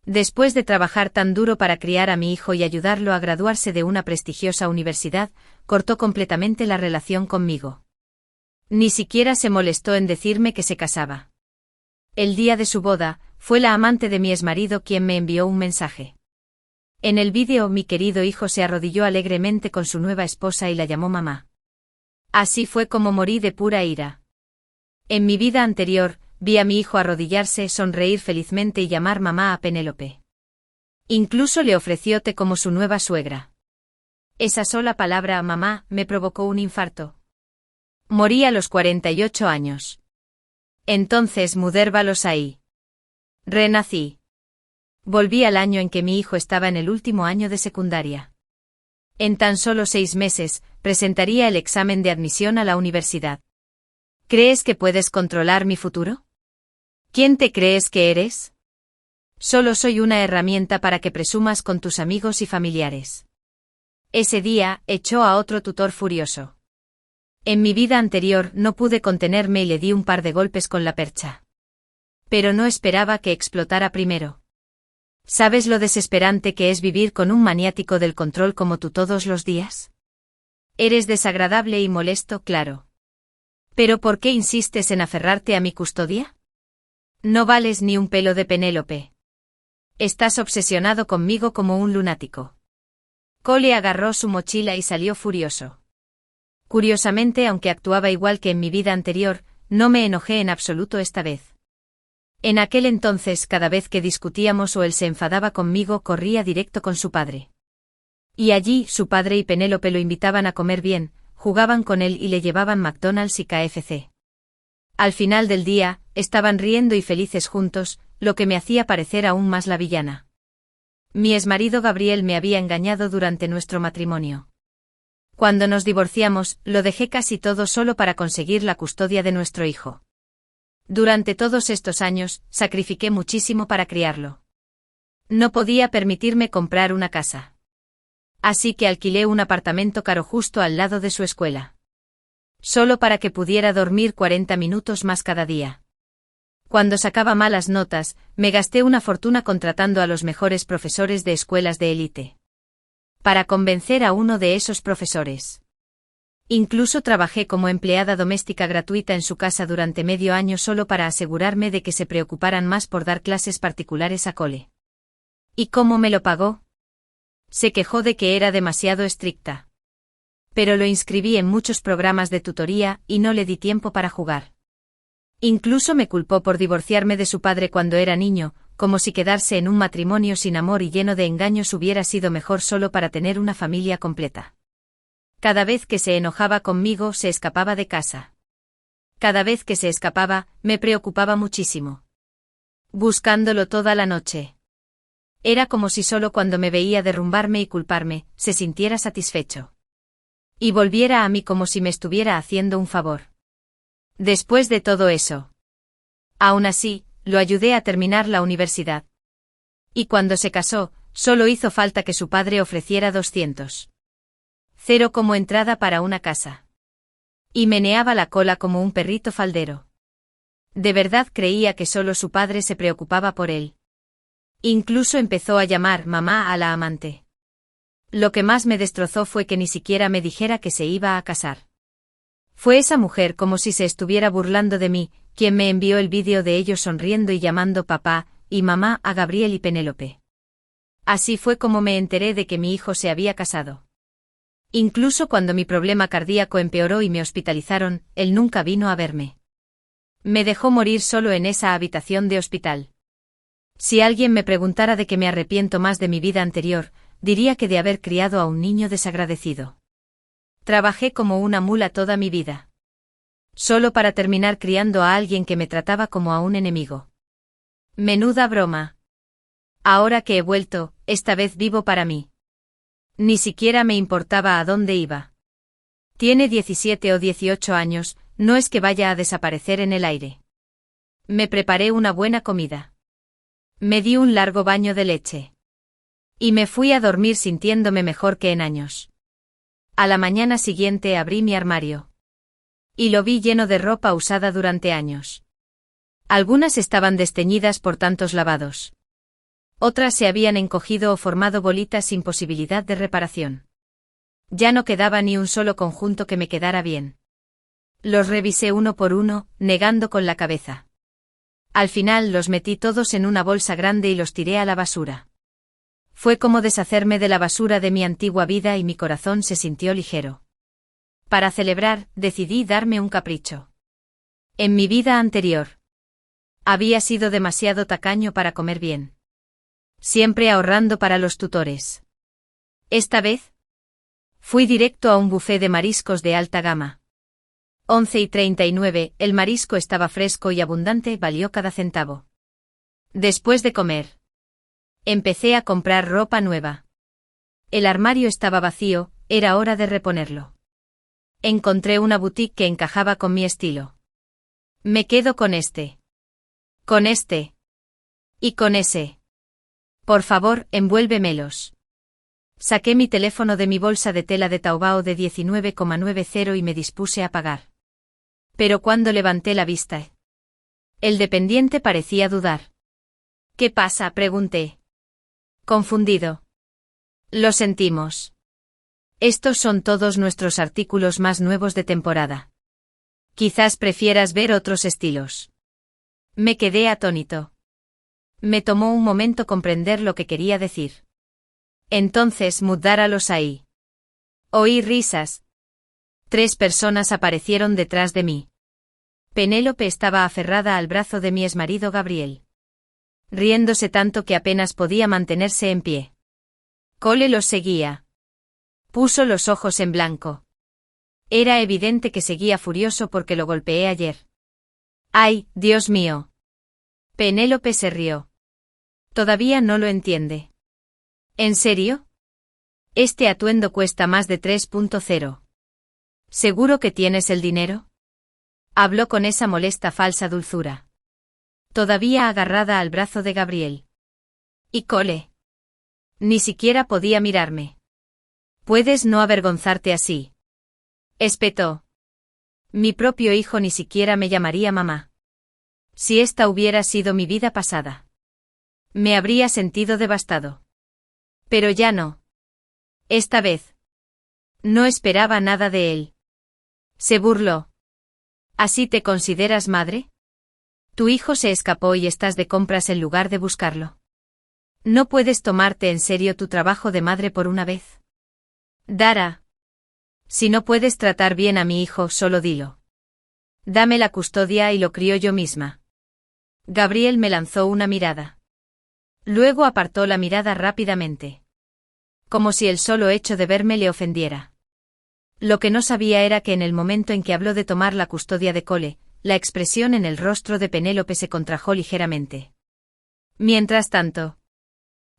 Después de trabajar tan duro para criar a mi hijo y ayudarlo a graduarse de una prestigiosa universidad, cortó completamente la relación conmigo. Ni siquiera se molestó en decirme que se casaba. El día de su boda, fue la amante de mi exmarido quien me envió un mensaje. En el vídeo mi querido hijo se arrodilló alegremente con su nueva esposa y la llamó mamá. Así fue como morí de pura ira. En mi vida anterior, vi a mi hijo arrodillarse, sonreír felizmente y llamar mamá a Penélope. Incluso le ofreció té como su nueva suegra. Esa sola palabra, mamá, me provocó un infarto. Morí a los 48 años. Entonces mudérvalos ahí. Renací. Volví al año en que mi hijo estaba en el último año de secundaria. En tan solo 6 meses, presentaría el examen de admisión a la universidad. ¿Crees que puedes controlar mi futuro? ¿Quién te crees que eres? Solo soy una herramienta para que presumas con tus amigos y familiares. Ese día, echó a otro tutor furioso. En mi vida anterior no pude contenerme y le di un par de golpes con la percha. Pero no esperaba que explotara primero. ¿Sabes lo desesperante que es vivir con un maniático del control como tú todos los días? Eres desagradable y molesto, claro. ¿Pero por qué insistes en aferrarte a mi custodia? No vales ni un pelo de Penélope. Estás obsesionado conmigo como un lunático. Cole agarró su mochila y salió furioso. Curiosamente, aunque actuaba igual que en mi vida anterior, no me enojé en absoluto esta vez. En aquel entonces, cada vez que discutíamos o él se enfadaba conmigo, corría directo con su padre. Y allí, su padre y Penélope lo invitaban a comer bien, jugaban con él y le llevaban McDonald's y KFC. Al final del día, estaban riendo y felices juntos, lo que me hacía parecer aún más la villana. Mi exmarido Gabriel me había engañado durante nuestro matrimonio. Cuando nos divorciamos, lo dejé casi todo solo para conseguir la custodia de nuestro hijo. Durante todos estos años, sacrifiqué muchísimo para criarlo. No podía permitirme comprar una casa. Así que alquilé un apartamento caro justo al lado de su escuela. Solo para que pudiera dormir 40 minutos más cada día. Cuando sacaba malas notas, me gasté una fortuna contratando a los mejores profesores de escuelas de élite. Para convencer a uno de esos profesores. Incluso trabajé como empleada doméstica gratuita en su casa durante medio año solo para asegurarme de que se preocuparan más por dar clases particulares a Cole. ¿Y cómo me lo pagó? Se quejó de que era demasiado estricta. Pero lo inscribí en muchos programas de tutoría y no le di tiempo para jugar. Incluso me culpó por divorciarme de su padre cuando era niño, como si quedarse en un matrimonio sin amor y lleno de engaños hubiera sido mejor solo para tener una familia completa. Cada vez que se enojaba conmigo se escapaba de casa. Cada vez que se escapaba, me preocupaba muchísimo. Buscándolo toda la noche. Era como si solo cuando me veía derrumbarme y culparme, se sintiera satisfecho. Y volviera a mí como si me estuviera haciendo un favor. Después de todo eso. Aún así, lo ayudé a terminar la universidad. Y cuando se casó, solo hizo falta que su padre ofreciera 200. Cero como entrada para una casa. Y meneaba la cola como un perrito faldero. De verdad creía que solo su padre se preocupaba por él. Incluso empezó a llamar mamá a la amante. Lo que más me destrozó fue que ni siquiera me dijera que se iba a casar. Fue esa mujer, como si se estuviera burlando de mí, quien me envió el vídeo de ellos sonriendo y llamando papá y mamá a Gabriel y Penélope. Así fue como me enteré de que mi hijo se había casado. Incluso cuando mi problema cardíaco empeoró y me hospitalizaron, él nunca vino a verme. Me dejó morir solo en esa habitación de hospital. Si alguien me preguntara de qué me arrepiento más de mi vida anterior, diría que de haber criado a un niño desagradecido. Trabajé como una mula toda mi vida. Solo para terminar criando a alguien que me trataba como a un enemigo. Menuda broma. Ahora que he vuelto, esta vez vivo para mí. Ni siquiera me importaba a dónde iba. Tiene 17 o 18 años, no es que vaya a desaparecer en el aire. Me preparé una buena comida. Me di un largo baño de leche. Y me fui a dormir sintiéndome mejor que en años. A la mañana siguiente abrí mi armario. Y lo vi lleno de ropa usada durante años. Algunas estaban desteñidas por tantos lavados. Otras se habían encogido o formado bolitas sin posibilidad de reparación. Ya no quedaba ni un solo conjunto que me quedara bien. Los revisé uno por uno, negando con la cabeza. Al final los metí todos en una bolsa grande y los tiré a la basura. Fue como deshacerme de la basura de mi antigua vida y mi corazón se sintió ligero. Para celebrar, decidí darme un capricho. En mi vida anterior, había sido demasiado tacaño para comer bien. Siempre ahorrando para los tutores. Esta vez, fui directo a un buffet de mariscos de alta gama. 11:39, el marisco estaba fresco y abundante, valió cada centavo. Después de comer, empecé a comprar ropa nueva. El armario estaba vacío, era hora de reponerlo. Encontré una boutique que encajaba con mi estilo. Me quedo con este. Con este. Y con ese. Por favor, envuélvemelos. Saqué mi teléfono de mi bolsa de tela de Taobao de 19,90 y me dispuse a pagar. Pero cuando levanté la vista, el dependiente parecía dudar. ¿Qué pasa?, pregunté. Confundido. Lo sentimos. Estos son todos nuestros artículos más nuevos de temporada. Quizás prefieras ver otros estilos. Me quedé atónito. Me tomó un momento comprender lo que quería decir. Entonces mudáralos ahí. Oí risas. 3 personas aparecieron detrás de mí. Penélope estaba aferrada al brazo de mi exmarido Gabriel, riéndose tanto que apenas podía mantenerse en pie. Cole los seguía. Puso los ojos en blanco. Era evidente que seguía furioso porque lo golpeé ayer. ¡Ay, Dios mío! Penélope se rió. Todavía no lo entiende. ¿En serio? Este atuendo cuesta más de 3.0. ¿Seguro que tienes el dinero? Habló con esa molesta falsa dulzura. Todavía agarrada al brazo de Gabriel. ¿Y Cole? Ni siquiera podía mirarme. Puedes no avergonzarte así. Espetó. Mi propio hijo ni siquiera me llamaría mamá. Si esta hubiera sido mi vida pasada, me habría sentido devastado. Pero ya no. Esta vez. No esperaba nada de él. Se burló. ¿Así te consideras madre? Tu hijo se escapó y estás de compras en lugar de buscarlo. ¿No puedes tomarte en serio tu trabajo de madre por una vez? Dara. Si no puedes tratar bien a mi hijo, solo dilo. Dame la custodia y lo crío yo misma. Gabriel me lanzó una mirada. Luego apartó la mirada rápidamente. Como si el solo hecho de verme le ofendiera. Lo que no sabía era que en el momento en que habló de tomar la custodia de Cole, la expresión en el rostro de Penélope se contrajo ligeramente. Mientras tanto,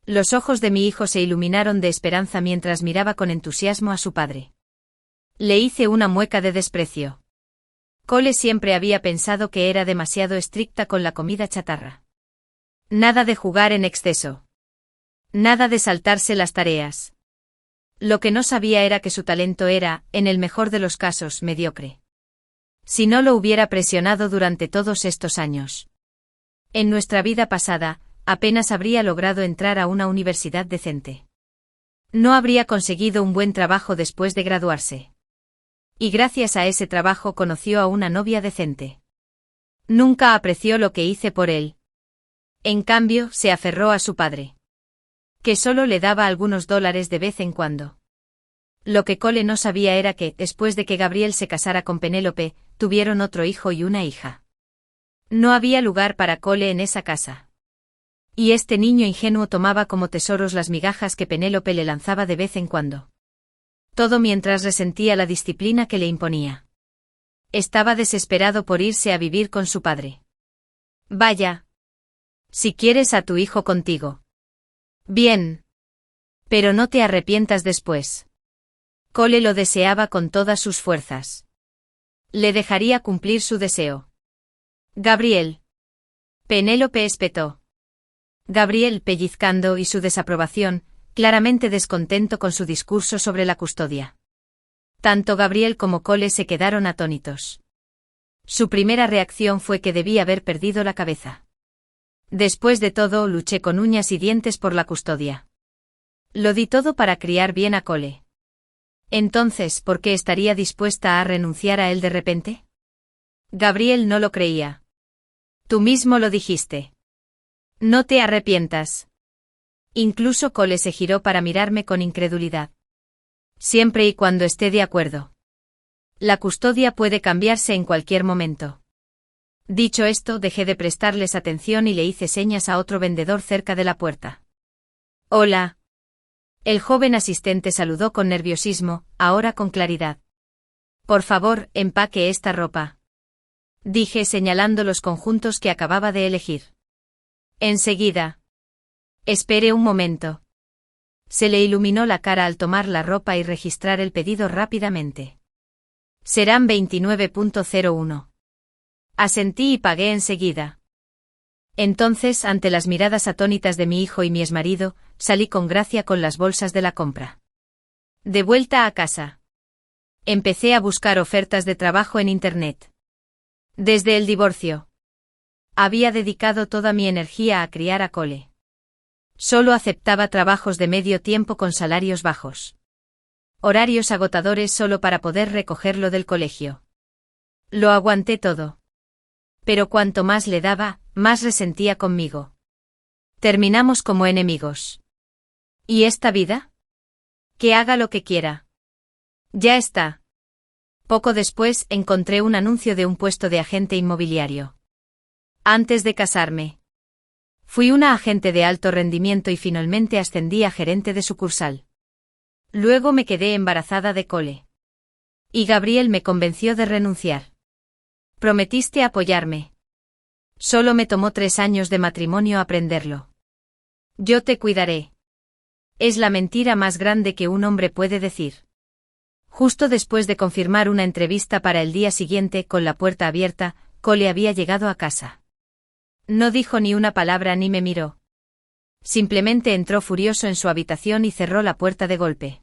los ojos de mi hijo se iluminaron de esperanza mientras miraba con entusiasmo a su padre. Le hice una mueca de desprecio. Cole siempre había pensado que era demasiado estricta con la comida chatarra. Nada de jugar en exceso. Nada de saltarse las tareas. Lo que no sabía era que su talento era, en el mejor de los casos, mediocre. Si no lo hubiera presionado durante todos estos años. En nuestra vida pasada, apenas habría logrado entrar a una universidad decente. No habría conseguido un buen trabajo después de graduarse. Y gracias a ese trabajo conoció a una novia decente. Nunca apreció lo que hice por él. En cambio, se aferró a su padre, que solo le daba algunos dólares de vez en cuando. Lo que Cole no sabía era que, después de que Gabriel se casara con Penélope, tuvieron otro hijo y una hija. No había lugar para Cole en esa casa. Y este niño ingenuo tomaba como tesoros las migajas que Penélope le lanzaba de vez en cuando. Todo mientras resentía la disciplina que le imponía. Estaba desesperado por irse a vivir con su padre. Vaya. Si quieres a tu hijo contigo. Bien. Pero no te arrepientas después. Cole lo deseaba con todas sus fuerzas. Le dejaría cumplir su deseo. Gabriel. Penélope espetó. Gabriel pellizcando y su desaprobación, claramente descontento con su discurso sobre la custodia. Tanto Gabriel como Cole se quedaron atónitos. Su primera reacción fue que debía haber perdido la cabeza. Después de todo, luché con uñas y dientes por la custodia. Lo di todo para criar bien a Cole. Entonces, ¿por qué estaría dispuesta a renunciar a él de repente? Gabriel no lo creía. Tú mismo lo dijiste. No te arrepientas. Incluso Cole se giró para mirarme con incredulidad. Siempre y cuando esté de acuerdo. La custodia puede cambiarse en cualquier momento. Dicho esto, dejé de prestarles atención y le hice señas a otro vendedor cerca de la puerta. Hola. El joven asistente saludó con nerviosismo, ahora con claridad. Por favor, empaque esta ropa. Dije señalando los conjuntos que acababa de elegir. Enseguida. Espere un momento. Se le iluminó la cara al tomar la ropa y registrar el pedido rápidamente. Serán 29.01. Asentí y pagué enseguida. Entonces, ante las miradas atónitas de mi hijo y mi exmarido, salí con gracia con las bolsas de la compra. De vuelta a casa. Empecé a buscar ofertas de trabajo en Internet. Desde el divorcio. Había dedicado toda mi energía a criar a Cole. Solo aceptaba trabajos de medio tiempo con salarios bajos. Horarios agotadores solo para poder recogerlo del colegio. Lo aguanté todo. Pero cuanto más le daba, más resentía conmigo. Terminamos como enemigos. ¿Y esta vida? Que haga lo que quiera. Ya está. Poco después encontré un anuncio de un puesto de agente inmobiliario. Antes de casarme. Fui una agente de alto rendimiento y finalmente ascendí a gerente de sucursal. Luego me quedé embarazada de Cole. Y Gabriel me convenció de renunciar. Prometiste apoyarme. Solo me tomó 3 años de matrimonio aprenderlo. Yo te cuidaré. Es la mentira más grande que un hombre puede decir. Justo después de confirmar una entrevista para el día siguiente con la puerta abierta, Cole había llegado a casa. No dijo ni una palabra ni me miró. Simplemente entró furioso en su habitación y cerró la puerta de golpe.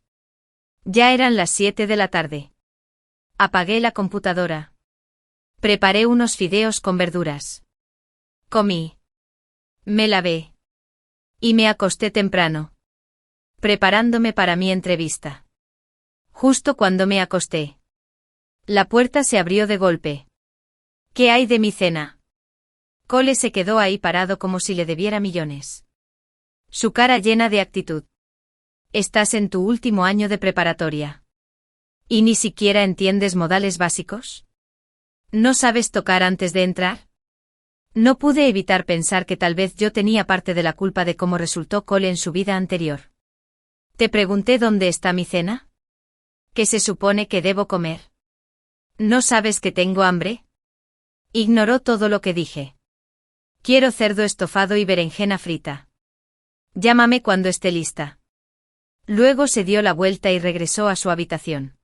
Ya eran las 7 de la tarde. Apagué la computadora. Preparé unos fideos con verduras. Comí. Me lavé. Y me acosté temprano. Preparándome para mi entrevista. Justo cuando me acosté. La puerta se abrió de golpe. ¿Qué hay de mi cena? Cole se quedó ahí parado como si le debiera millones. Su cara llena de actitud. Estás en tu último año de preparatoria. ¿Y ni siquiera entiendes modales básicos? ¿No sabes tocar antes de entrar? No pude evitar pensar que tal vez yo tenía parte de la culpa de cómo resultó Cole en su vida anterior. Te pregunté dónde está mi cena. ¿Qué se supone que debo comer? ¿No sabes que tengo hambre? Ignoró todo lo que dije. Quiero cerdo estofado y berenjena frita. Llámame cuando esté lista. Luego se dio la vuelta y regresó a su habitación.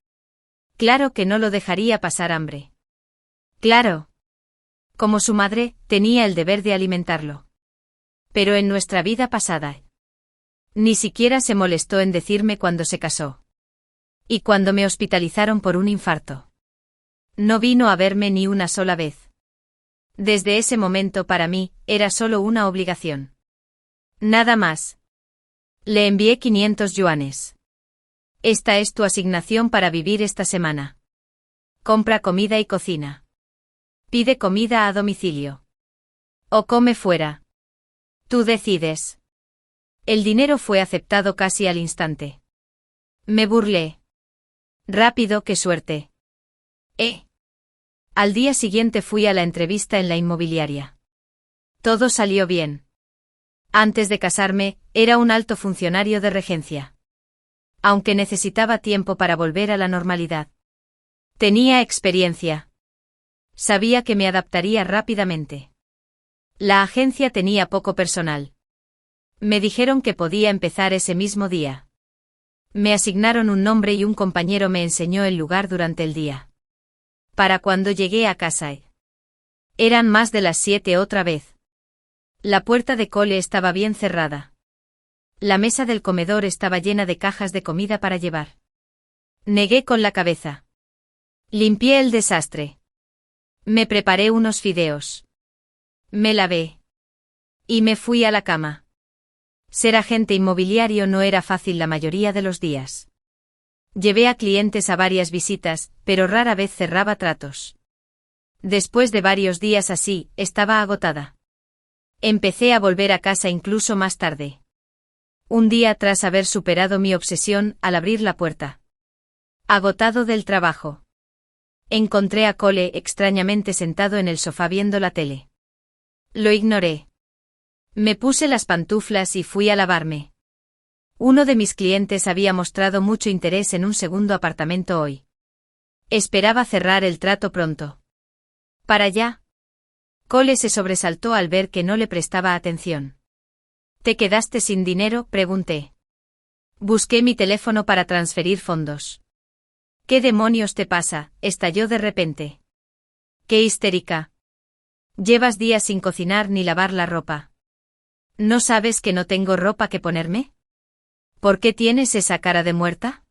Claro que no lo dejaría pasar hambre. Claro. Como su madre, tenía el deber de alimentarlo. Pero en nuestra vida pasada. Ni siquiera se molestó en decirme cuando se casó. Y cuando me hospitalizaron por un infarto. No vino a verme ni una sola vez. Desde ese momento para mí, era solo una obligación. Nada más. Le envié 500 yuanes. Esta es tu asignación para vivir esta semana. Compra comida y cocina. Pide comida a domicilio. O come fuera. Tú decides. El dinero fue aceptado casi al instante. Me burlé. Rápido, qué suerte. Al día siguiente fui a la entrevista en la inmobiliaria. Todo salió bien. Antes de casarme, era un alto funcionario de regencia. Aunque necesitaba tiempo para volver a la normalidad. Tenía experiencia. Sabía que me adaptaría rápidamente. La agencia tenía poco personal. Me dijeron que podía empezar ese mismo día. Me asignaron un nombre y un compañero me enseñó el lugar durante el día. Para cuando llegué a casa, eran más de las 7 otra vez. La puerta de Cole estaba bien cerrada. La mesa del comedor estaba llena de cajas de comida para llevar. Negué con la cabeza. Limpié el desastre. Me preparé unos fideos. Me lavé. Y me fui a la cama. Ser agente inmobiliario no era fácil la mayoría de los días. Llevé a clientes a varias visitas, pero rara vez cerraba tratos. Después de varios días así, estaba agotada. Empecé a volver a casa incluso más tarde. Un día tras haber superado mi obsesión, al abrir la puerta. Agotado del trabajo. Encontré a Cole extrañamente sentado en el sofá viendo la tele. Lo ignoré. Me puse las pantuflas y fui a lavarme. Uno de mis clientes había mostrado mucho interés en un segundo apartamento hoy. Esperaba cerrar el trato pronto. ¿Para allá? Cole se sobresaltó al ver que no le prestaba atención. ¿Te quedaste sin dinero?, pregunté. Busqué mi teléfono para transferir fondos. ¿Qué demonios te pasa?, estalló de repente. ¡Qué histérica! ¿Llevas días sin cocinar ni lavar la ropa? ¿No sabes que no tengo ropa que ponerme? ¿Por qué tienes esa cara de muerta?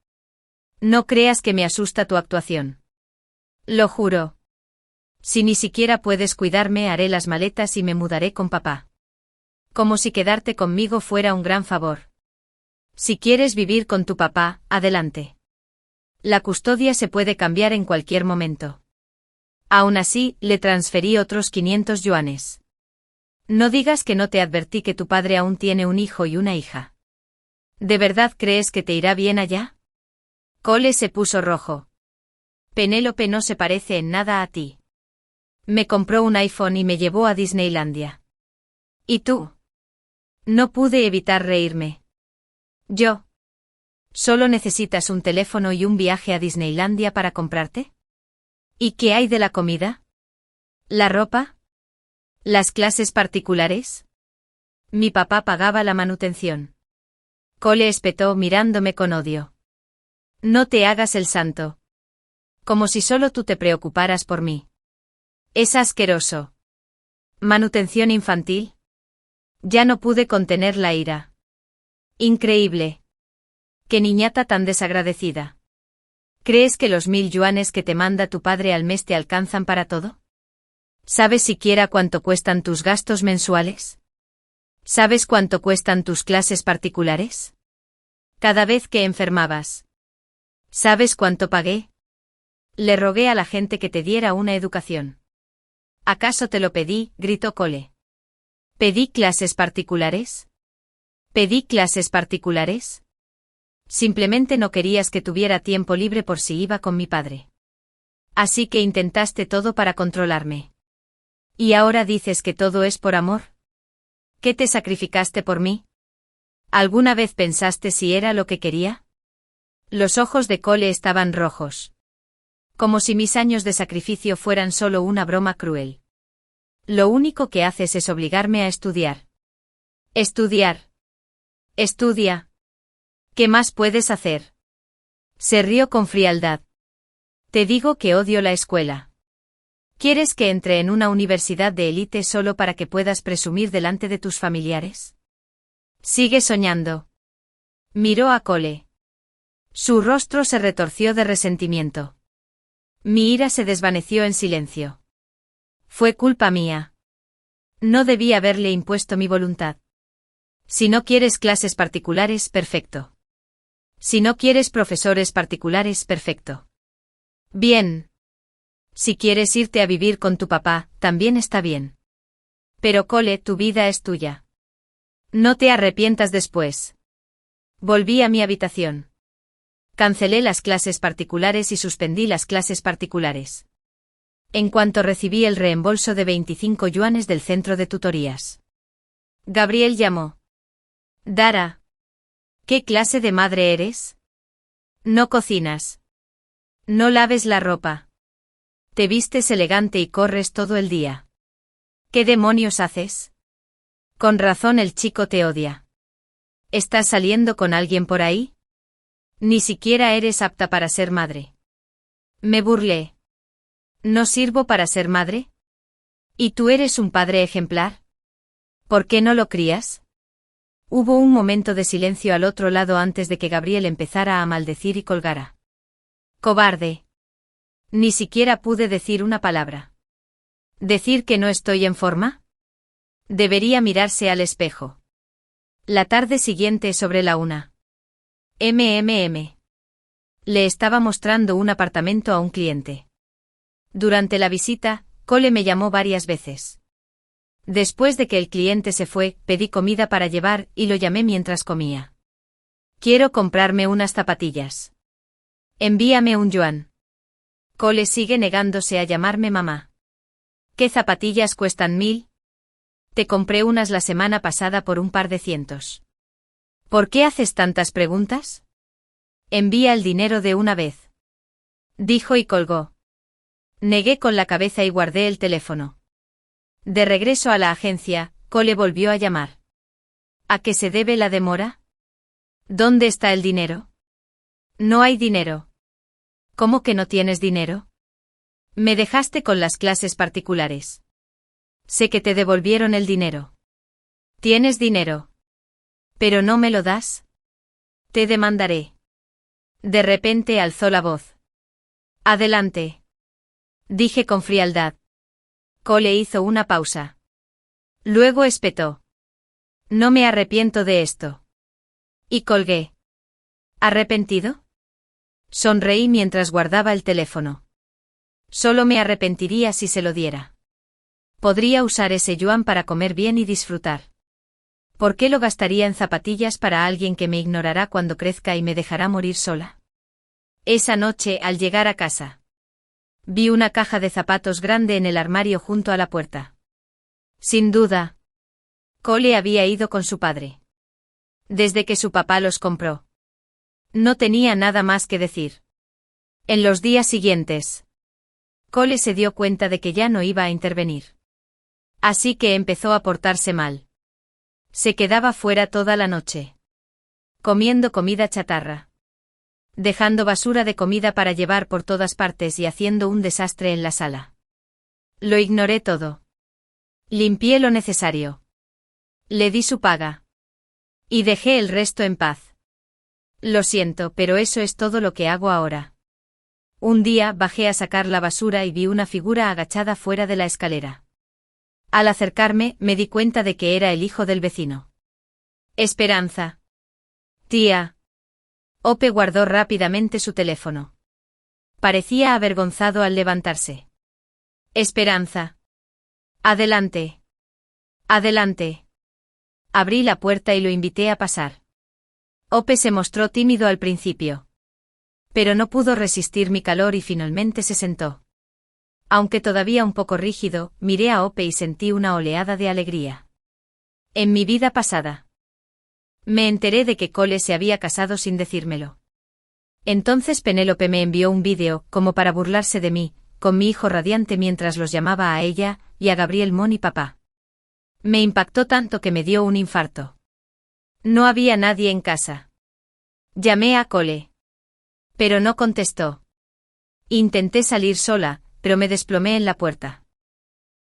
No creas que me asusta tu actuación. Lo juro. Si ni siquiera puedes cuidarme, haré las maletas y me mudaré con papá. Como si quedarte conmigo fuera un gran favor. Si quieres vivir con tu papá, adelante. La custodia se puede cambiar en cualquier momento. Aún así, le transferí otros 500 yuanes. No digas que no te advertí que tu padre aún tiene un hijo y una hija. ¿De verdad crees que te irá bien allá? Cole se puso rojo. Penélope no se parece en nada a ti. Me compró un iPhone y me llevó a Disneylandia. ¿Y tú? No pude evitar reírme. Yo. ¿Solo necesitas un teléfono y un viaje a Disneylandia para comprarte? ¿Y qué hay de la comida? ¿La ropa? ¿Las clases particulares? Mi papá pagaba la manutención. Cole espetó mirándome con odio. No te hagas el santo. Como si solo tú te preocuparas por mí. Es asqueroso. ¿Manutención infantil? Ya no pude contener la ira. Increíble. ¡Qué niñata tan desagradecida! ¿Crees que los 1000 yuanes que te manda tu padre al mes te alcanzan para todo? ¿Sabes siquiera cuánto cuestan tus gastos mensuales? ¿Sabes cuánto cuestan tus clases particulares? Cada vez que enfermabas. ¿Sabes cuánto pagué? Le rogué a la gente que te diera una educación. ¿Acaso te lo pedí?, gritó Cole. ¿Pedí clases particulares? ¿Pedí clases particulares? Simplemente no querías que tuviera tiempo libre por si iba con mi padre. Así que intentaste todo para controlarme. ¿Y ahora dices que todo es por amor? ¿Qué te sacrificaste por mí? ¿Alguna vez pensaste si era lo que quería? Los ojos de Cole estaban rojos. Como si mis años de sacrificio fueran solo una broma cruel. Lo único que haces es obligarme a estudiar. Estudiar. Estudia. ¿Qué más puedes hacer? Se rió con frialdad. Te digo que odio la escuela. ¿Quieres que entre en una universidad de élite solo para que puedas presumir delante de tus familiares? Sigue soñando. Miró a Cole. Su rostro se retorció de resentimiento. Mi ira se desvaneció en silencio. Fue culpa mía. No debí haberle impuesto mi voluntad. Si no quieres clases particulares, perfecto. Si no quieres profesores particulares, perfecto. Bien. Si quieres irte a vivir con tu papá, también está bien. Pero Cole, tu vida es tuya. No te arrepientas después. Volví a mi habitación. Cancelé las clases particulares y suspendí las clases particulares. En cuanto recibí el reembolso de 25 yuanes del centro de tutorías. Gabriel llamó. Dara. ¿Qué clase de madre eres? No cocinas. No laves la ropa. Te vistes elegante y corres todo el día. ¿Qué demonios haces? Con razón el chico te odia. ¿Estás saliendo con alguien por ahí? Ni siquiera eres apta para ser madre. Me burlé. ¿No sirvo para ser madre? ¿Y tú eres un padre ejemplar? ¿Por qué no lo crías? Hubo un momento de silencio al otro lado antes de que Gabriel empezara a maldecir y colgara. Cobarde. Ni siquiera pude decir una palabra. ¿Decir que no estoy en forma? Debería mirarse al espejo. La tarde siguiente sobre la 1:00 le estaba mostrando un apartamento a un cliente. Durante la visita, Cole me llamó varias veces. Después de que el cliente se fue, pedí comida para llevar y lo llamé mientras comía. Quiero comprarme unas zapatillas. Envíame un yuan. Cole sigue negándose a llamarme mamá. ¿Qué zapatillas cuestan 1000? Te compré unas la semana pasada por un par de cientos. ¿Por qué haces tantas preguntas? Envía el dinero de una vez. Dijo y colgó. Negué con la cabeza y guardé el teléfono. De regreso a la agencia, Cole volvió a llamar. ¿A qué se debe la demora? ¿Dónde está el dinero? No hay dinero. ¿Cómo que no tienes dinero? Me dejaste con las clases particulares. Sé que te devolvieron el dinero. ¿Tienes dinero? ¿Pero no me lo das? Te demandaré. De repente alzó la voz. Adelante. Dije con frialdad. Cole hizo una pausa. Luego espetó. No me arrepiento de esto. Y colgué. ¿Arrepentido? Sonreí mientras guardaba el teléfono. Solo me arrepentiría si se lo diera. Podría usar ese yuan para comer bien y disfrutar. ¿Por qué lo gastaría en zapatillas para alguien que me ignorará cuando crezca y me dejará morir sola? Esa noche, al llegar a casa, vi una caja de zapatos grande en el armario junto a la puerta. Sin duda, Cole había ido con su padre. Desde que su papá los compró. No tenía nada más que decir. En los días siguientes, Cole se dio cuenta de que ya no iba a intervenir. Así que empezó a portarse mal. Se quedaba fuera toda la noche. Comiendo comida chatarra. Dejando basura de comida para llevar por todas partes y haciendo un desastre en la sala. Lo ignoré todo. Limpié lo necesario. Le di su paga. Y dejé el resto en paz. Lo siento, pero eso es todo lo que hago ahora. Un día bajé a sacar la basura y vi una figura agachada fuera de la escalera. Al acercarme, me di cuenta de que era el hijo del vecino. Esperanza. Tía. Ope guardó rápidamente su teléfono. Parecía avergonzado al levantarse. Esperanza. Adelante. Adelante. Abrí la puerta y lo invité a pasar. Ope se mostró tímido al principio. Pero no pudo resistir mi calor y finalmente se sentó. Aunque todavía un poco rígido, miré a Ope y sentí una oleada de alegría. En mi vida pasada, me enteré de que Cole se había casado sin decírmelo. Entonces Penélope me envió un vídeo, como para burlarse de mí, con mi hijo radiante mientras los llamaba a ella y a Gabriel Mon y papá. Me impactó tanto que me dio un infarto. No había nadie en casa. Llamé a Cole. Pero no contestó. Intenté salir sola, pero me desplomé en la puerta.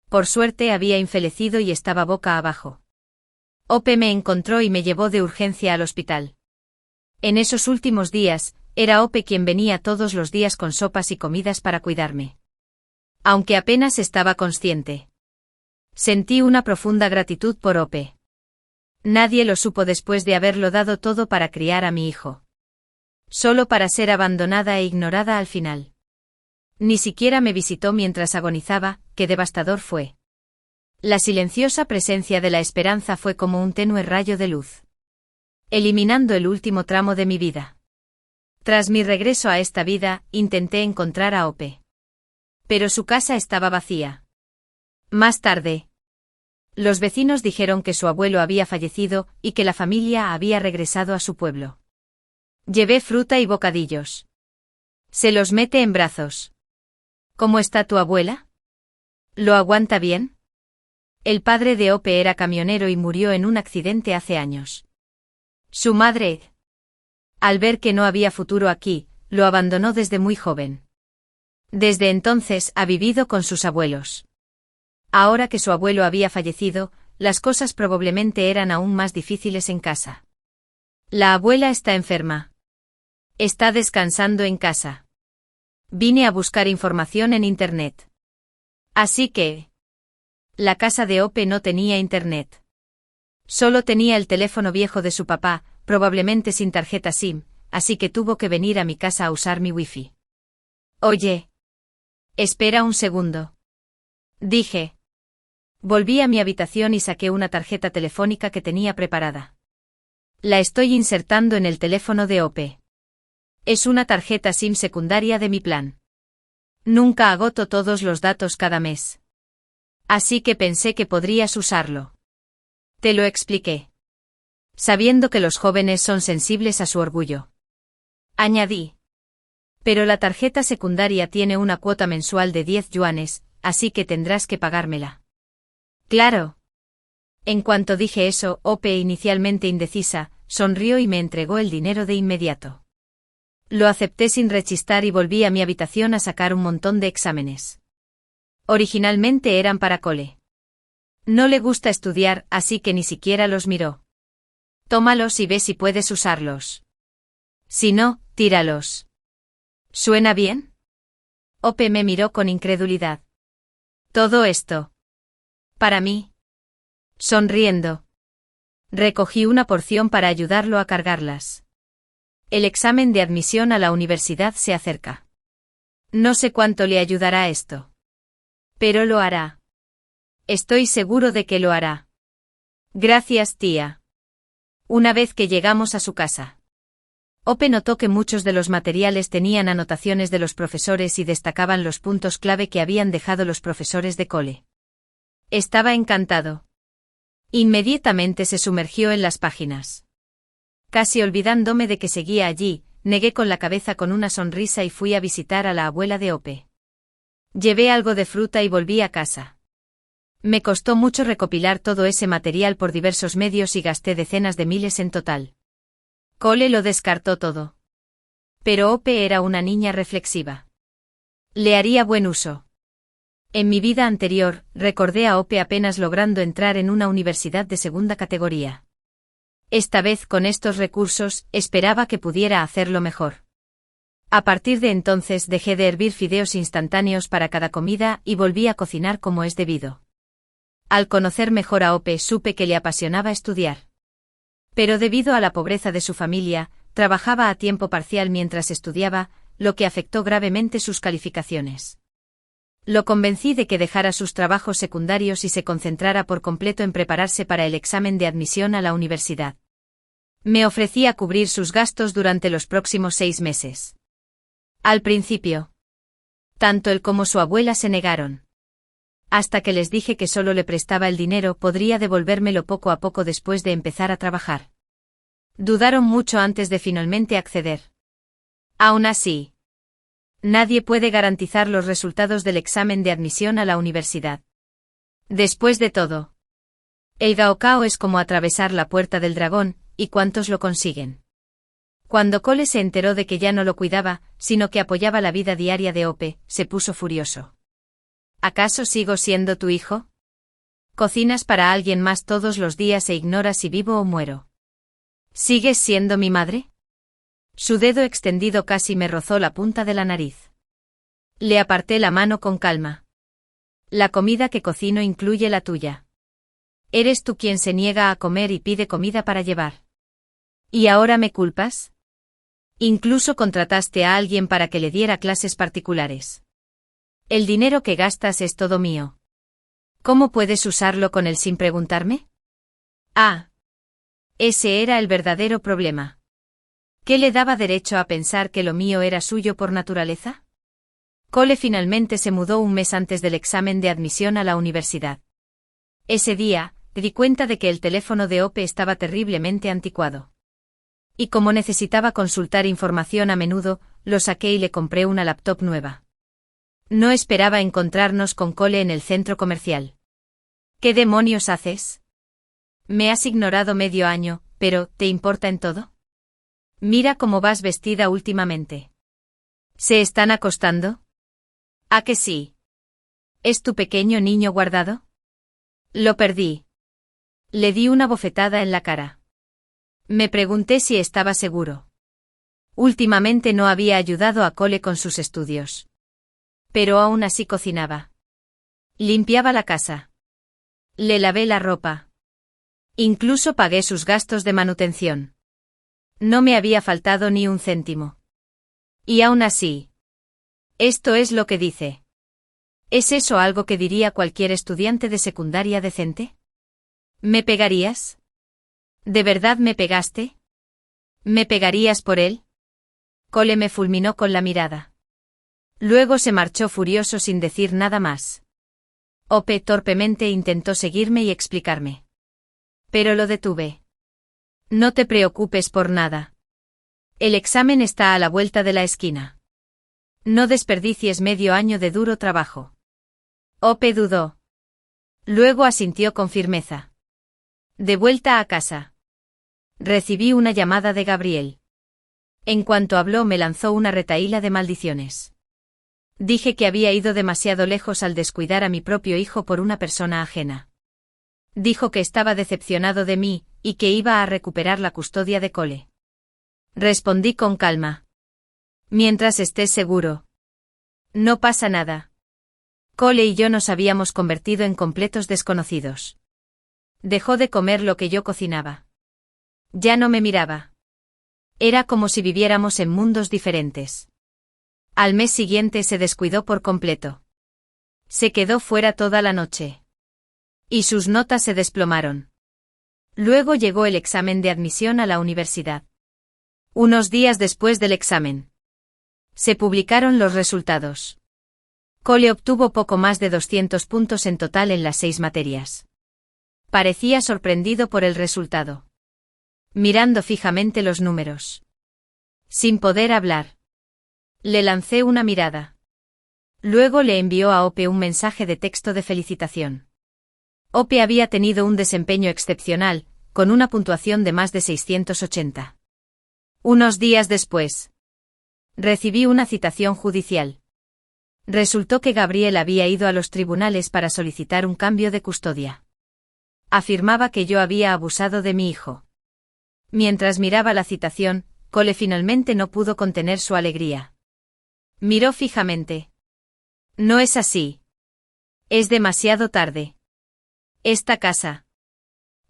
Por suerte había enfelecido y estaba boca abajo. Ope me encontró y me llevó de urgencia al hospital. En esos últimos días, era Ope quien venía todos los días con sopas y comidas para cuidarme. Aunque apenas estaba consciente. Sentí una profunda gratitud por Ope. Nadie lo supo después de haberlo dado todo para criar a mi hijo. Solo para ser abandonada e ignorada al final. Ni siquiera me visitó mientras agonizaba, qué devastador fue. La silenciosa presencia de la esperanza fue como un tenue rayo de luz. Eliminando el último tramo de mi vida. Tras mi regreso a esta vida, intenté encontrar a Ope. Pero su casa estaba vacía. Más tarde, los vecinos dijeron que su abuelo había fallecido y que la familia había regresado a su pueblo. Llevé fruta y bocadillos. Se los mete en brazos. ¿Cómo está tu abuela? ¿Lo aguanta bien? El padre de Ope era camionero y murió en un accidente hace años. Su madre, al ver que no había futuro aquí, lo abandonó desde muy joven. Desde entonces ha vivido con sus abuelos. Ahora que su abuelo había fallecido, las cosas probablemente eran aún más difíciles en casa. La abuela está enferma. Está descansando en casa. Vine a buscar información en internet. Así que La casa de Ope no tenía internet. Solo tenía el teléfono viejo de su papá, probablemente sin tarjeta SIM, así que tuvo que venir a mi casa a usar mi wifi. Oye. Espera un segundo. Dije. Volví a mi habitación y saqué una tarjeta telefónica que tenía preparada. La estoy insertando en el teléfono de Ope. Es una tarjeta SIM secundaria de mi plan. Nunca agoto todos los datos cada mes. Así que pensé que podrías usarlo. Te lo expliqué. Sabiendo que los jóvenes son sensibles a su orgullo. Añadí. Pero la tarjeta secundaria tiene una cuota mensual de 10 yuanes, así que tendrás que pagármela. Claro. En cuanto dije eso, Ope, inicialmente indecisa, sonrió y me entregó el dinero de inmediato. Lo acepté sin rechistar y volví a mi habitación a sacar un montón de exámenes. Originalmente eran para Cole. No le gusta estudiar, así que ni siquiera los miró. Tómalos y ve si puedes usarlos. Si no, tíralos. ¿Suena bien? Ope me miró con incredulidad. Todo esto. Para mí. Sonriendo. Recogí una porción para ayudarlo a cargarlas. El examen de admisión a la universidad se acerca. No sé cuánto le ayudará esto. Pero lo hará. Estoy seguro de que lo hará. Gracias, tía. Una vez que llegamos a su casa. Ope notó que muchos de los materiales tenían anotaciones de los profesores y destacaban los puntos clave que habían dejado los profesores de Cole. Estaba encantado. Inmediatamente se sumergió en las páginas. Casi olvidándome de que seguía allí, negué con la cabeza con una sonrisa y fui a visitar a la abuela de Ope. Llevé algo de fruta y volví a casa. Me costó mucho recopilar todo ese material por diversos medios y gasté decenas de miles en total. Cole lo descartó todo. Pero Ope era una niña reflexiva. Le haría buen uso. En mi vida anterior, recordé a Ope apenas logrando entrar en una universidad de segunda categoría. Esta vez con estos recursos, esperaba que pudiera hacerlo mejor. A partir de entonces dejé de hervir fideos instantáneos para cada comida y volví a cocinar como es debido. Al conocer mejor a Ope supe que le apasionaba estudiar. Pero debido a la pobreza de su familia, trabajaba a tiempo parcial mientras estudiaba, lo que afectó gravemente sus calificaciones. Lo convencí de que dejara sus trabajos secundarios y se concentrara por completo en prepararse para el examen de admisión a la universidad. Me ofrecía cubrir sus gastos durante los próximos 6 meses. Al principio, tanto él como su abuela se negaron. Hasta que les dije que solo le prestaba el dinero, podría devolvérmelo poco a poco después de empezar a trabajar. Dudaron mucho antes de finalmente acceder. Aún así, nadie puede garantizar los resultados del examen de admisión a la universidad. Después de todo, el gaokao es como atravesar la puerta del dragón, ¿y cuántos lo consiguen? Cuando Cole se enteró de que ya no lo cuidaba, sino que apoyaba la vida diaria de Ope, se puso furioso. ¿Acaso sigo siendo tu hijo? Cocinas para alguien más todos los días e ignoras si vivo o muero. ¿Sigues siendo mi madre? Su dedo extendido casi me rozó la punta de la nariz. Le aparté la mano con calma. La comida que cocino incluye la tuya. Eres tú quien se niega a comer y pide comida para llevar. ¿Y ahora me culpas? Incluso contrataste a alguien para que le diera clases particulares. El dinero que gastas es todo mío. ¿Cómo puedes usarlo con él sin preguntarme? Ah. Ese era el verdadero problema. ¿Qué le daba derecho a pensar que lo mío era suyo por naturaleza? Cole finalmente se mudó un mes antes del examen de admisión a la universidad. Ese día, me di cuenta de que el teléfono de Ope estaba terriblemente anticuado. Y como necesitaba consultar información a menudo, lo saqué y le compré una laptop nueva. No esperaba encontrarnos con Cole en el centro comercial. ¿Qué demonios haces? Me has ignorado medio año, pero ¿te importa en todo? Mira cómo vas vestida últimamente. ¿Se están acostando? ¿A que sí? ¿Es tu pequeño niño guardado? Lo perdí. Le di una bofetada en la cara. Me pregunté si estaba seguro. Últimamente no había ayudado a Cole con sus estudios. Pero aún así cocinaba. Limpiaba la casa. Le lavé la ropa. Incluso pagué sus gastos de manutención. No me había faltado ni un céntimo. Y aún así. Esto es lo que dice. ¿Es eso algo que diría cualquier estudiante de secundaria decente? ¿Me pegarías? ¿De verdad me pegaste? ¿Me pegarías por él? Cole me fulminó con la mirada. Luego se marchó furioso sin decir nada más. Ope torpemente intentó seguirme y explicarme. Pero lo detuve. No te preocupes por nada. El examen está a la vuelta de la esquina. No desperdicies medio año de duro trabajo. Ope dudó. Luego asintió con firmeza. De vuelta a casa. Recibí una llamada de Gabriel. En cuanto habló me lanzó una retahíla de maldiciones. Dije que había ido demasiado lejos al descuidar a mi propio hijo por una persona ajena. Dijo que estaba decepcionado de mí, y que iba a recuperar la custodia de Cole. Respondí con calma. Mientras estés seguro. No pasa nada. Cole y yo nos habíamos convertido en completos desconocidos. Dejó de comer lo que yo cocinaba. Ya no me miraba. Era como si viviéramos en mundos diferentes. Al mes siguiente se descuidó por completo. Se quedó fuera toda la noche. Y sus notas se desplomaron. Luego llegó el examen de admisión a la universidad. Unos días después del examen, se publicaron los resultados. Cole obtuvo poco más de 200 puntos en total en las 6 materias. Parecía sorprendido por el resultado. Mirando fijamente los números. Sin poder hablar. Le lancé una mirada. Luego le envió a Ope un mensaje de texto de felicitación. Ope había tenido un desempeño excepcional, con una puntuación de más de 680. Unos días después, recibí una citación judicial. Resultó que Gabriel había ido a los tribunales para solicitar un cambio de custodia. Afirmaba que yo había abusado de mi hijo. Mientras miraba la citación, Cole finalmente no pudo contener su alegría. Miró fijamente. No es así. Es demasiado tarde. Esta casa.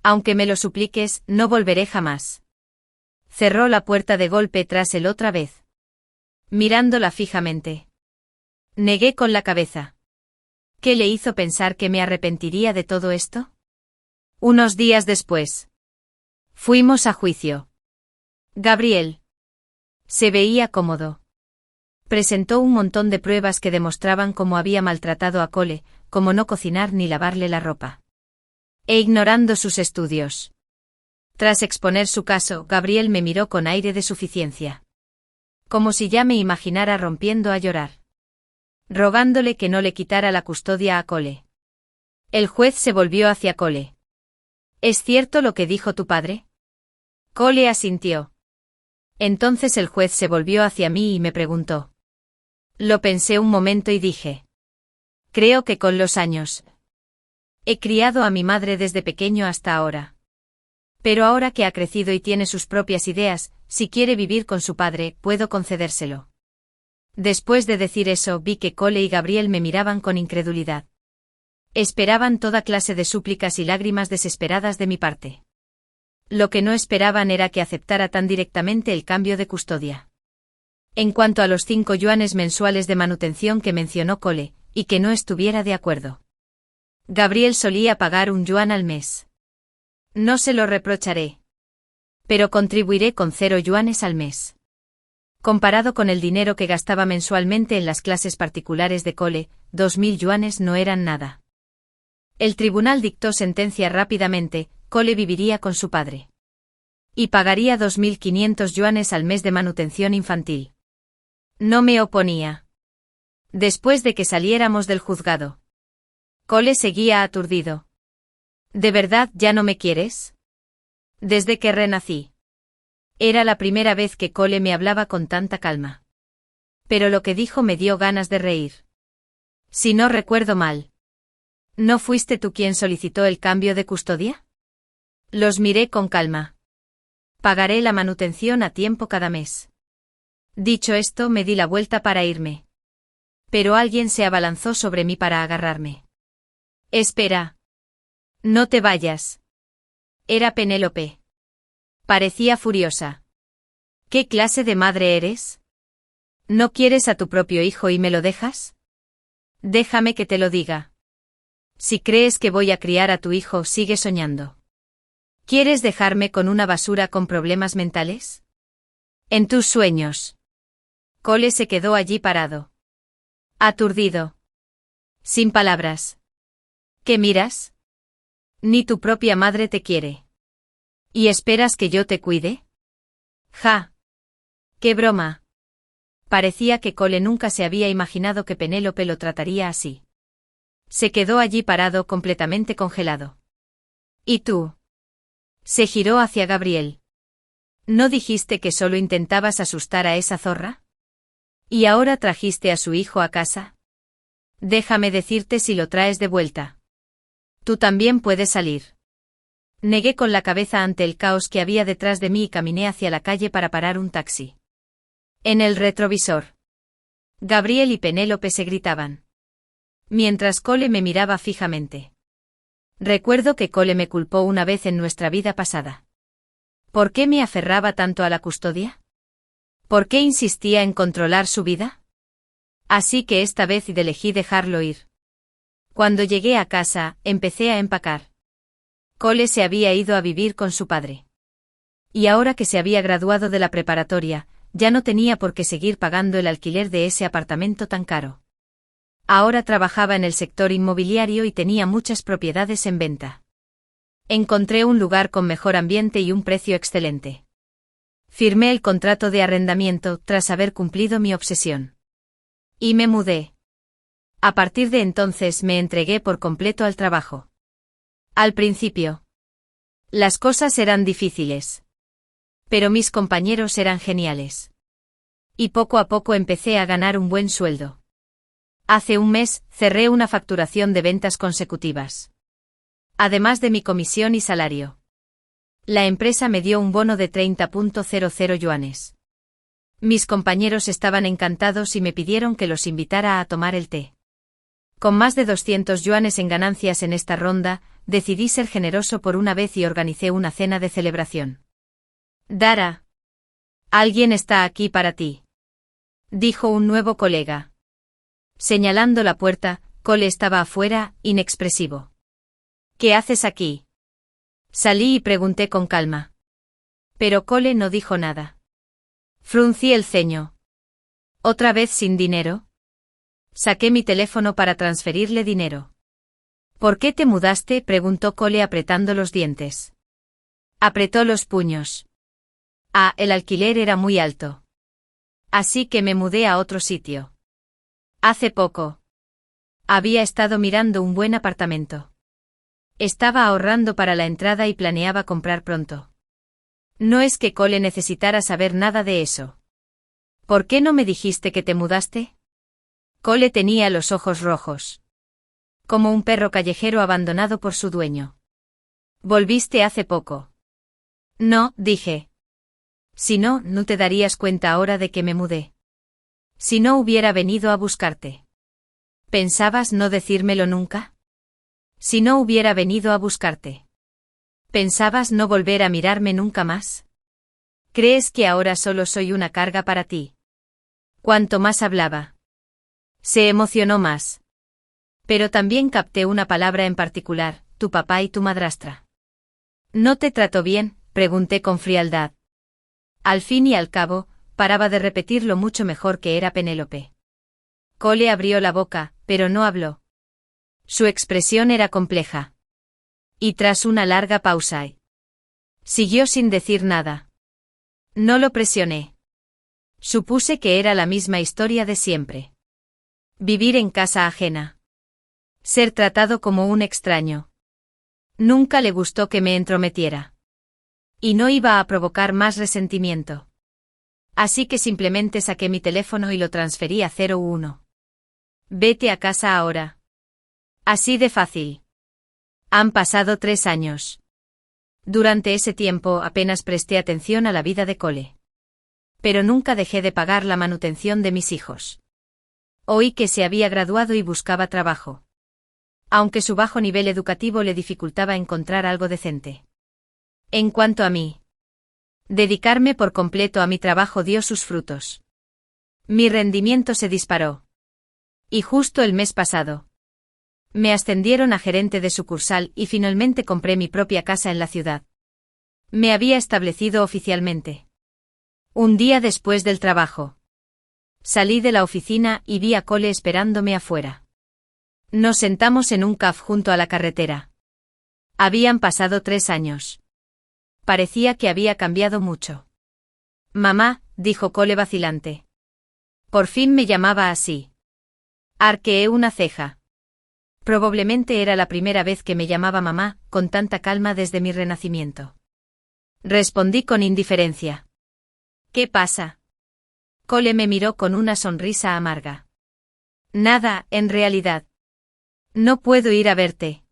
Aunque me lo supliques, no volveré jamás. Cerró la puerta de golpe tras él otra vez. Mirándola fijamente. Negué con la cabeza. ¿Qué le hizo pensar que me arrepentiría de todo esto? Unos días después. Fuimos a juicio. Gabriel. Se veía cómodo. Presentó un montón de pruebas que demostraban cómo había maltratado a Cole, como no cocinar ni lavarle la ropa. E ignorando sus estudios. Tras exponer su caso, Gabriel me miró con aire de suficiencia. Como si ya me imaginara rompiendo a llorar. Rogándole que no le quitara la custodia a Cole. El juez se volvió hacia Cole. ¿Es cierto lo que dijo tu padre? Cole asintió. Entonces el juez se volvió hacia mí y me preguntó. Lo pensé un momento y dije. Creo que con los años. He criado a mi madre desde pequeño hasta ahora. Pero ahora que ha crecido y tiene sus propias ideas, si quiere vivir con su padre, puedo concedérselo. Después de decir eso, vi que Cole y Gabriel me miraban con incredulidad. Esperaban toda clase de súplicas y lágrimas desesperadas de mi parte. Lo que no esperaban era que aceptara tan directamente el cambio de custodia. En cuanto a los 5 yuanes mensuales de manutención que mencionó Cole, y que no estuviera de acuerdo. Gabriel solía pagar 1 yuan al mes. No se lo reprocharé. Pero contribuiré con 0 yuanes al mes. Comparado con el dinero que gastaba mensualmente en las clases particulares de Cole, 2.000 yuanes no eran nada. El tribunal dictó sentencia rápidamente. Cole viviría con su padre. Y pagaría 2.500 yuanes al mes de manutención infantil. No me oponía. Después de que saliéramos del juzgado. Cole seguía aturdido. ¿De verdad ya no me quieres? Desde que renací. Era la primera vez que Cole me hablaba con tanta calma. Pero lo que dijo me dio ganas de reír. Si no recuerdo mal. ¿No fuiste tú quien solicitó el cambio de custodia? Los miré con calma. Pagaré la manutención a tiempo cada mes. Dicho esto, me di la vuelta para irme. Pero alguien se abalanzó sobre mí para agarrarme. Espera. No te vayas. Era Penélope. Parecía furiosa. ¿Qué clase de madre eres? ¿No quieres a tu propio hijo y me lo dejas? Déjame que te lo diga. Si crees que voy a criar a tu hijo, sigue soñando. ¿Quieres dejarme con una basura con problemas mentales? En tus sueños. Cole se quedó allí parado. Aturdido. Sin palabras. ¿Qué miras? Ni tu propia madre te quiere. ¿Y esperas que yo te cuide? ¡Ja! ¡Qué broma! Parecía que Cole nunca se había imaginado que Penélope lo trataría así. Se quedó allí parado completamente congelado. ¿Y tú? Se giró hacia Gabriel. ¿No dijiste que solo intentabas asustar a esa zorra? ¿Y ahora trajiste a su hijo a casa? Déjame decirte si lo traes de vuelta. Tú también puedes salir. Negué con la cabeza ante el caos que había detrás de mí y caminé hacia la calle para parar un taxi. En el retrovisor. Gabriel y Penélope se gritaban. Mientras Cole me miraba fijamente. Recuerdo que Cole me culpó una vez en nuestra vida pasada. ¿Por qué me aferraba tanto a la custodia? ¿Por qué insistía en controlar su vida? Así que esta vez elegí dejarlo ir. Cuando llegué a casa, empecé a empacar. Cole se había ido a vivir con su padre. Y ahora que se había graduado de la preparatoria, ya no tenía por qué seguir pagando el alquiler de ese apartamento tan caro. Ahora trabajaba en el sector inmobiliario y tenía muchas propiedades en venta. Encontré un lugar con mejor ambiente y un precio excelente. Firmé el contrato de arrendamiento tras haber cumplido mi obsesión. Y me mudé. A partir de entonces me entregué por completo al trabajo. Al principio. Las cosas eran difíciles. Pero mis compañeros eran geniales. Y poco a poco empecé a ganar un buen sueldo. Hace un mes, cerré una facturación de ventas consecutivas. Además de mi comisión y salario. La empresa me dio un bono de 30.00 yuanes. Mis compañeros estaban encantados y me pidieron que los invitara a tomar el té. Con más de 200 yuanes en ganancias en esta ronda, decidí ser generoso por una vez y organicé una cena de celebración. Dara. Alguien está aquí para ti. Dijo un nuevo colega. Señalando la puerta, Cole estaba afuera, inexpresivo. ¿Qué haces aquí? Salí y pregunté con calma. Pero Cole no dijo nada. Fruncí el ceño. ¿Otra vez sin dinero? Saqué mi teléfono para transferirle dinero. ¿Por qué te mudaste?, preguntó Cole apretando los dientes. Apretó los puños. Ah, el alquiler era muy alto. Así que me mudé a otro sitio. Hace poco. Había estado mirando un buen apartamento. Estaba ahorrando para la entrada y planeaba comprar pronto. No es que Cole necesitara saber nada de eso. ¿Por qué no me dijiste que te mudaste? Cole tenía los ojos rojos. Como un perro callejero abandonado por su dueño. ¿Volviste hace poco? No, dije. Si no, no te darías cuenta ahora de que me mudé. Si no hubiera venido a buscarte. ¿Pensabas no decírmelo nunca? Si no hubiera venido a buscarte. ¿Pensabas no volver a mirarme nunca más? ¿Crees que ahora solo soy una carga para ti? Cuanto más hablaba, se emocionó más. Pero también capté una palabra en particular, tu papá y tu madrastra. ¿No te trató bien?, pregunté con frialdad. Al fin y al cabo, paraba de repetir lo mucho mejor que era Penélope. Cole abrió la boca, pero no habló. Su expresión era compleja. Y tras una larga pausa, siguió sin decir nada. No lo presioné. Supuse que era la misma historia de siempre. Vivir en casa ajena. Ser tratado como un extraño. Nunca le gustó que me entrometiera. Y no iba a provocar más resentimiento. Así que simplemente saqué mi teléfono y lo transferí a 01. Vete a casa ahora. Así de fácil. Han pasado 3 años. Durante ese tiempo apenas presté atención a la vida de Cole. Pero nunca dejé de pagar la manutención de mis hijos. Oí que se había graduado y buscaba trabajo. aunque su bajo nivel educativo le dificultaba encontrar algo decente. En cuanto a mí, dedicarme por completo a mi trabajo dio sus frutos. Mi rendimiento se disparó. Y justo el mes pasado, me ascendieron a gerente de sucursal y finalmente compré mi propia casa en la ciudad. Me había establecido oficialmente. Un día después del trabajo, salí de la oficina y vi a Cole esperándome afuera. Nos sentamos en un caf junto a la carretera. Habían pasado 3 años. Parecía que había cambiado mucho. Mamá, dijo Cole vacilante. Por fin me llamaba así. Arqueé una ceja. Probablemente era la primera vez que me llamaba mamá, con tanta calma desde mi renacimiento. Respondí con indiferencia. ¿Qué pasa? Cole me miró con una sonrisa amarga. Nada, en realidad. No puedo ir a verte.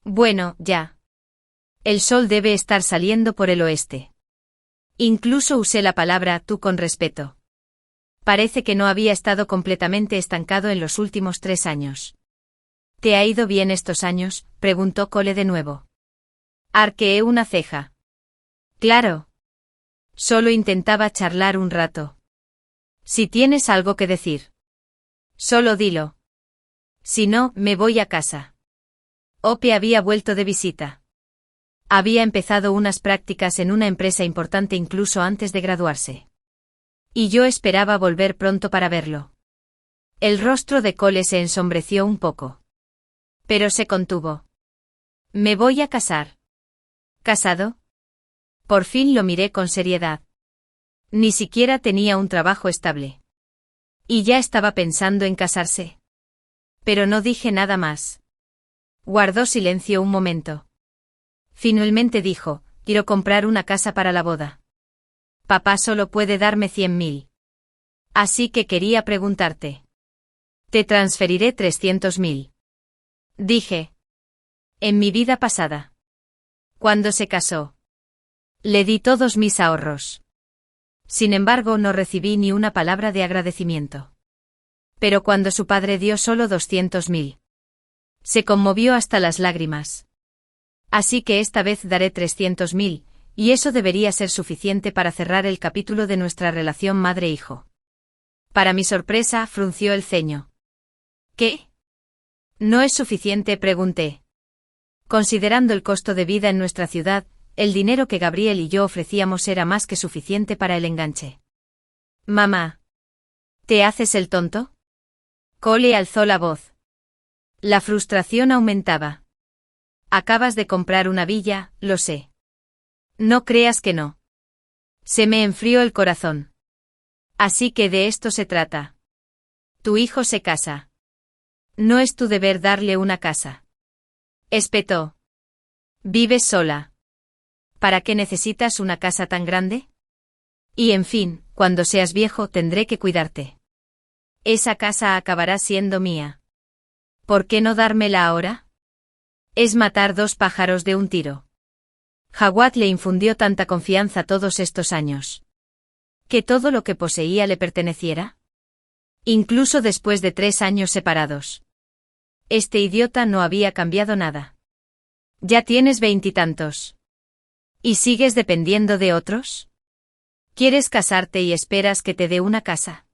Bueno, ya. El sol debe estar saliendo por el oeste. Incluso usé la palabra tú con respeto. Parece que no había estado completamente estancado en los últimos 3 años. ¿Te ha ido bien estos años?, preguntó Cole de nuevo. Arqueé una ceja. Claro. Solo intentaba charlar un rato. Si tienes algo que decir, solo dilo. Si no, me voy a casa. Ope había vuelto de visita. Había empezado unas prácticas en una empresa importante incluso antes de graduarse. Y yo esperaba volver pronto para verlo. El rostro de Cole se ensombreció un poco. Pero se contuvo. Me voy a casar. ¿Casado? Por fin lo miré con seriedad. Ni siquiera tenía un trabajo estable. Y ya estaba pensando en casarse. Pero no dije nada más. Guardó silencio un momento. Finalmente dijo, quiero comprar una casa para la boda. Papá solo puede darme 100.000. Así que quería preguntarte. Te transferiré 300.000. Dije. En mi vida pasada. Cuando se casó, le di todos mis ahorros. Sin embargo, no recibí ni una palabra de agradecimiento. Pero cuando su padre dio solo 200.000, se conmovió hasta las lágrimas. Así que esta vez daré 300.000, y eso debería ser suficiente para cerrar el capítulo de nuestra relación madre-hijo. Para mi sorpresa, frunció el ceño. ¿Qué? ¿No es suficiente?, pregunté. Considerando el costo de vida en nuestra ciudad, el dinero que Gabriel y yo ofrecíamos era más que suficiente para el enganche. Mamá. ¿Te haces el tonto? Cole alzó la voz. La frustración aumentaba. Acabas de comprar una villa, lo sé. No creas que no. Se me enfrió el corazón. Así que de esto se trata. Tu hijo se casa. No es tu deber darle una casa. Espetó. Vives sola. ¿Para qué necesitas una casa tan grande? Y en fin, cuando seas viejo tendré que cuidarte. Esa casa acabará siendo mía. ¿Por qué no dármela ahora? Es matar 2 pájaros de un tiro. Jawad le infundió tanta confianza todos estos años. ¿Que todo lo que poseía le perteneciera? Incluso después de 3 años separados. Este idiota no había cambiado nada. Ya tienes 20 y tantos. ¿Y sigues dependiendo de otros? ¿Quieres casarte y esperas que te dé una casa?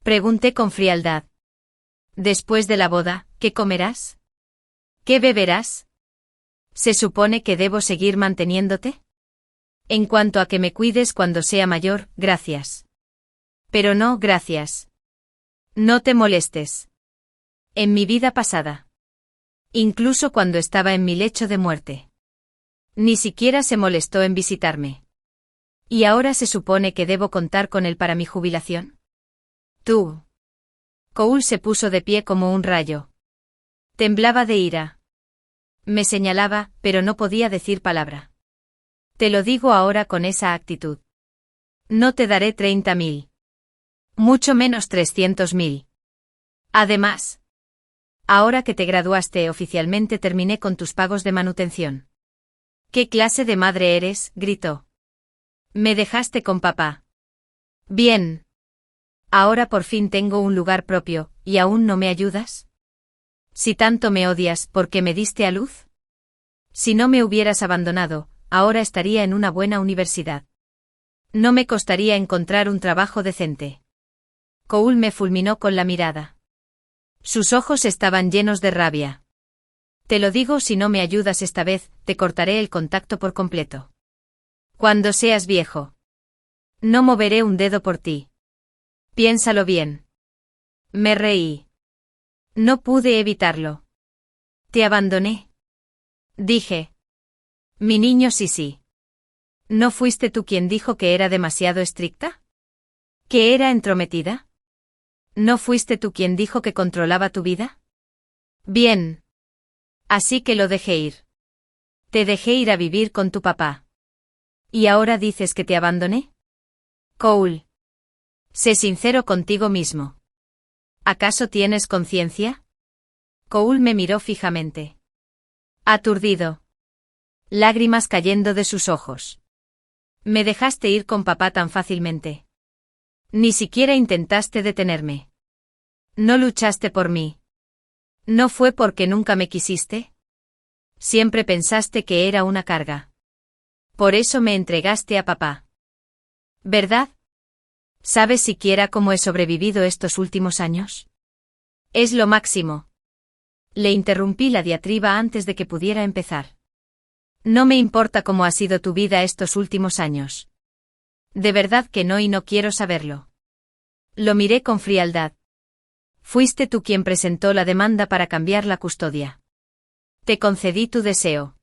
Pregunté con frialdad. Después de la boda, ¿qué comerás? ¿Qué beberás? ¿Se supone que debo seguir manteniéndote? En cuanto a que me cuides cuando sea mayor, gracias. Pero no, gracias. No te molestes. En mi vida pasada. Incluso cuando estaba en mi lecho de muerte. Ni siquiera se molestó en visitarme. ¿Y ahora se supone que debo contar con él para mi jubilación? Tú. Cole se puso de pie como un rayo. Temblaba de ira. Me señalaba, pero no podía decir palabra. Te lo digo ahora con esa actitud. No te daré 30.000. Mucho menos 300.000. Además, ahora que te graduaste oficialmente terminé con tus pagos de manutención. ¿Qué clase de madre eres?, gritó. Me dejaste con papá. Bien. Ahora por fin tengo un lugar propio, ¿y aún no me ayudas? Si tanto me odias, ¿por qué me diste a luz? Si no me hubieras abandonado, ahora estaría en una buena universidad. No me costaría encontrar un trabajo decente. Cole me fulminó con la mirada. Sus ojos estaban llenos de rabia. Te lo digo, si no me ayudas esta vez, te cortaré el contacto por completo. Cuando seas viejo. No moveré un dedo por ti. Piénsalo bien. Me reí. No pude evitarlo. Te abandoné. Dije. Mi niño, sí. ¿No fuiste tú quien dijo que era demasiado estricta? ¿Que era entrometida? ¿No fuiste tú quien dijo que controlaba tu vida? Bien. Así que lo dejé ir. Te dejé ir a vivir con tu papá. ¿Y ahora dices que te abandoné? Cole. Sé sincero contigo mismo. ¿Acaso tienes conciencia? Cole me miró fijamente. Aturdido. Lágrimas cayendo de sus ojos. Me dejaste ir con papá tan fácilmente. Ni siquiera intentaste detenerme. No luchaste por mí. ¿No fue porque nunca me quisiste? Siempre pensaste que era una carga. Por eso me entregaste a papá. ¿Verdad? ¿Sabes siquiera cómo he sobrevivido estos últimos años? Es lo máximo. Le interrumpí la diatriba antes de que pudiera empezar. No me importa cómo ha sido tu vida estos últimos años. De verdad que no, y no quiero saberlo. Lo miré con frialdad. Fuiste tú quien presentó la demanda para cambiar la custodia. Te concedí tu deseo.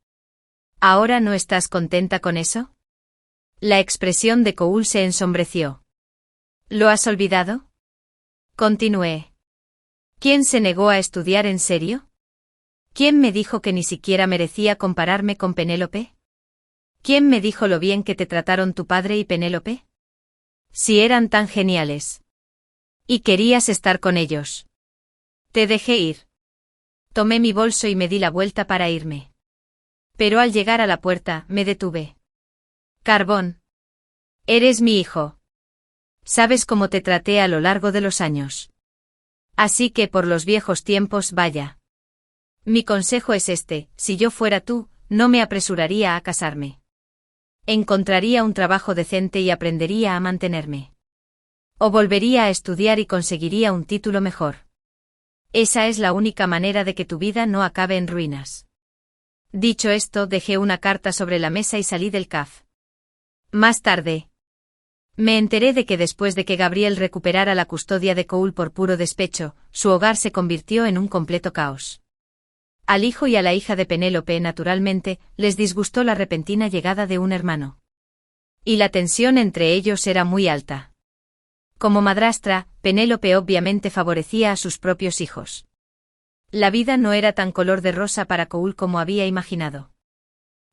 ¿Ahora no estás contenta con eso? La expresión de Cole se ensombreció. ¿Lo has olvidado? Continué. ¿Quién se negó a estudiar en serio? ¿Quién me dijo que ni siquiera merecía compararme con Penélope? ¿Quién me dijo lo bien que te trataron tu padre y Penélope? Si eran tan geniales. Y querías estar con ellos. Te dejé ir. Tomé mi bolso y me di la vuelta para irme. Pero al llegar a la puerta, me detuve. Carbón. Eres mi hijo. Sabes cómo te traté a lo largo de los años. Así que por los viejos tiempos, vaya. Mi consejo es este: si yo fuera tú, no me apresuraría a casarme. Encontraría un trabajo decente y aprendería a mantenerme. O volvería a estudiar y conseguiría un título mejor. Esa es la única manera de que tu vida no acabe en ruinas. Dicho esto, dejé una carta sobre la mesa y salí del caf. Más tarde, me enteré de que después de que Gabriel recuperara la custodia de Cole por puro despecho, su hogar se convirtió en un completo caos. Al hijo y a la hija de Penélope, naturalmente, les disgustó la repentina llegada de un hermano. Y la tensión entre ellos era muy alta. Como madrastra, Penélope obviamente favorecía a sus propios hijos. La vida no era tan color de rosa para Cole como había imaginado.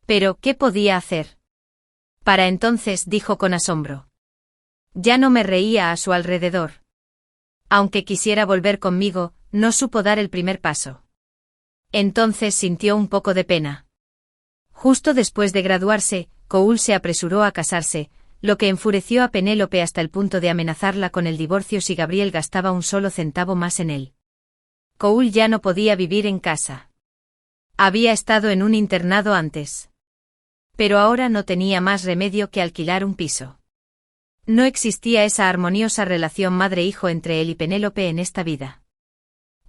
Pero, ¿qué podía hacer? Para entonces, dijo con asombro. Ya no me reía a su alrededor. Aunque quisiera volver conmigo, no supo dar el primer paso. Entonces sintió un poco de pena. Justo después de graduarse, Cole se apresuró a casarse, lo que enfureció a Penélope hasta el punto de amenazarla con el divorcio si Gabriel gastaba un solo centavo más en él. Cole ya no podía vivir en casa. Había estado en un internado antes. Pero ahora no tenía más remedio que alquilar un piso. No existía esa armoniosa relación madre-hijo entre él y Penélope en esta vida.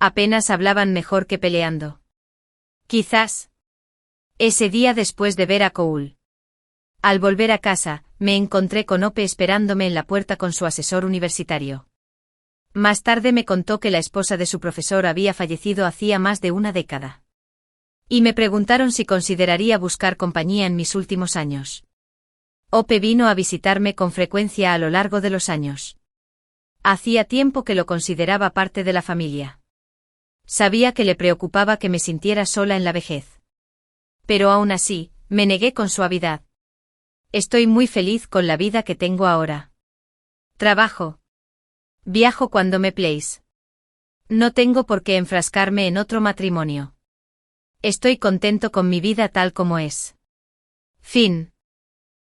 Apenas hablaban, mejor que peleando. Quizás. Ese día, después de ver a Cole. Al volver a casa, me encontré con Ope esperándome en la puerta con su asesor universitario. Más tarde me contó que la esposa de su profesor había fallecido hacía más de una década. Y me preguntaron si consideraría buscar compañía en mis últimos años. Ope vino a visitarme con frecuencia a lo largo de los años. Hacía tiempo que lo consideraba parte de la familia. Sabía que le preocupaba que me sintiera sola en la vejez. Pero aún así, me negué con suavidad. Estoy muy feliz con la vida que tengo ahora. Trabajo. Viajo cuando me place. No tengo por qué enfrascarme en otro matrimonio. Estoy contento con mi vida tal como es. Fin.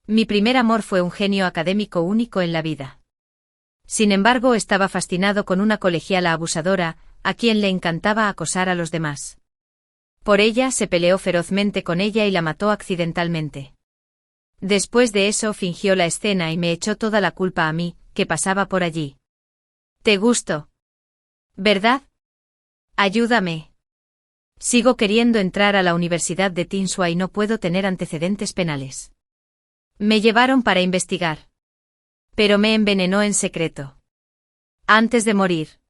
Mi primer amor fue un genio académico único en la vida. Sin embargo, estaba fascinado con una colegiala abusadora, a quien le encantaba acosar a los demás. Por ella se peleó ferozmente con ella y la mató accidentalmente. Después de eso fingió la escena y me echó toda la culpa a mí, que pasaba por allí. ¿Te gusto? ¿Verdad? Ayúdame. Sigo queriendo entrar a la Universidad de Tinsua y no puedo tener antecedentes penales. Me llevaron para investigar. Pero me envenenó en secreto. Antes de morir.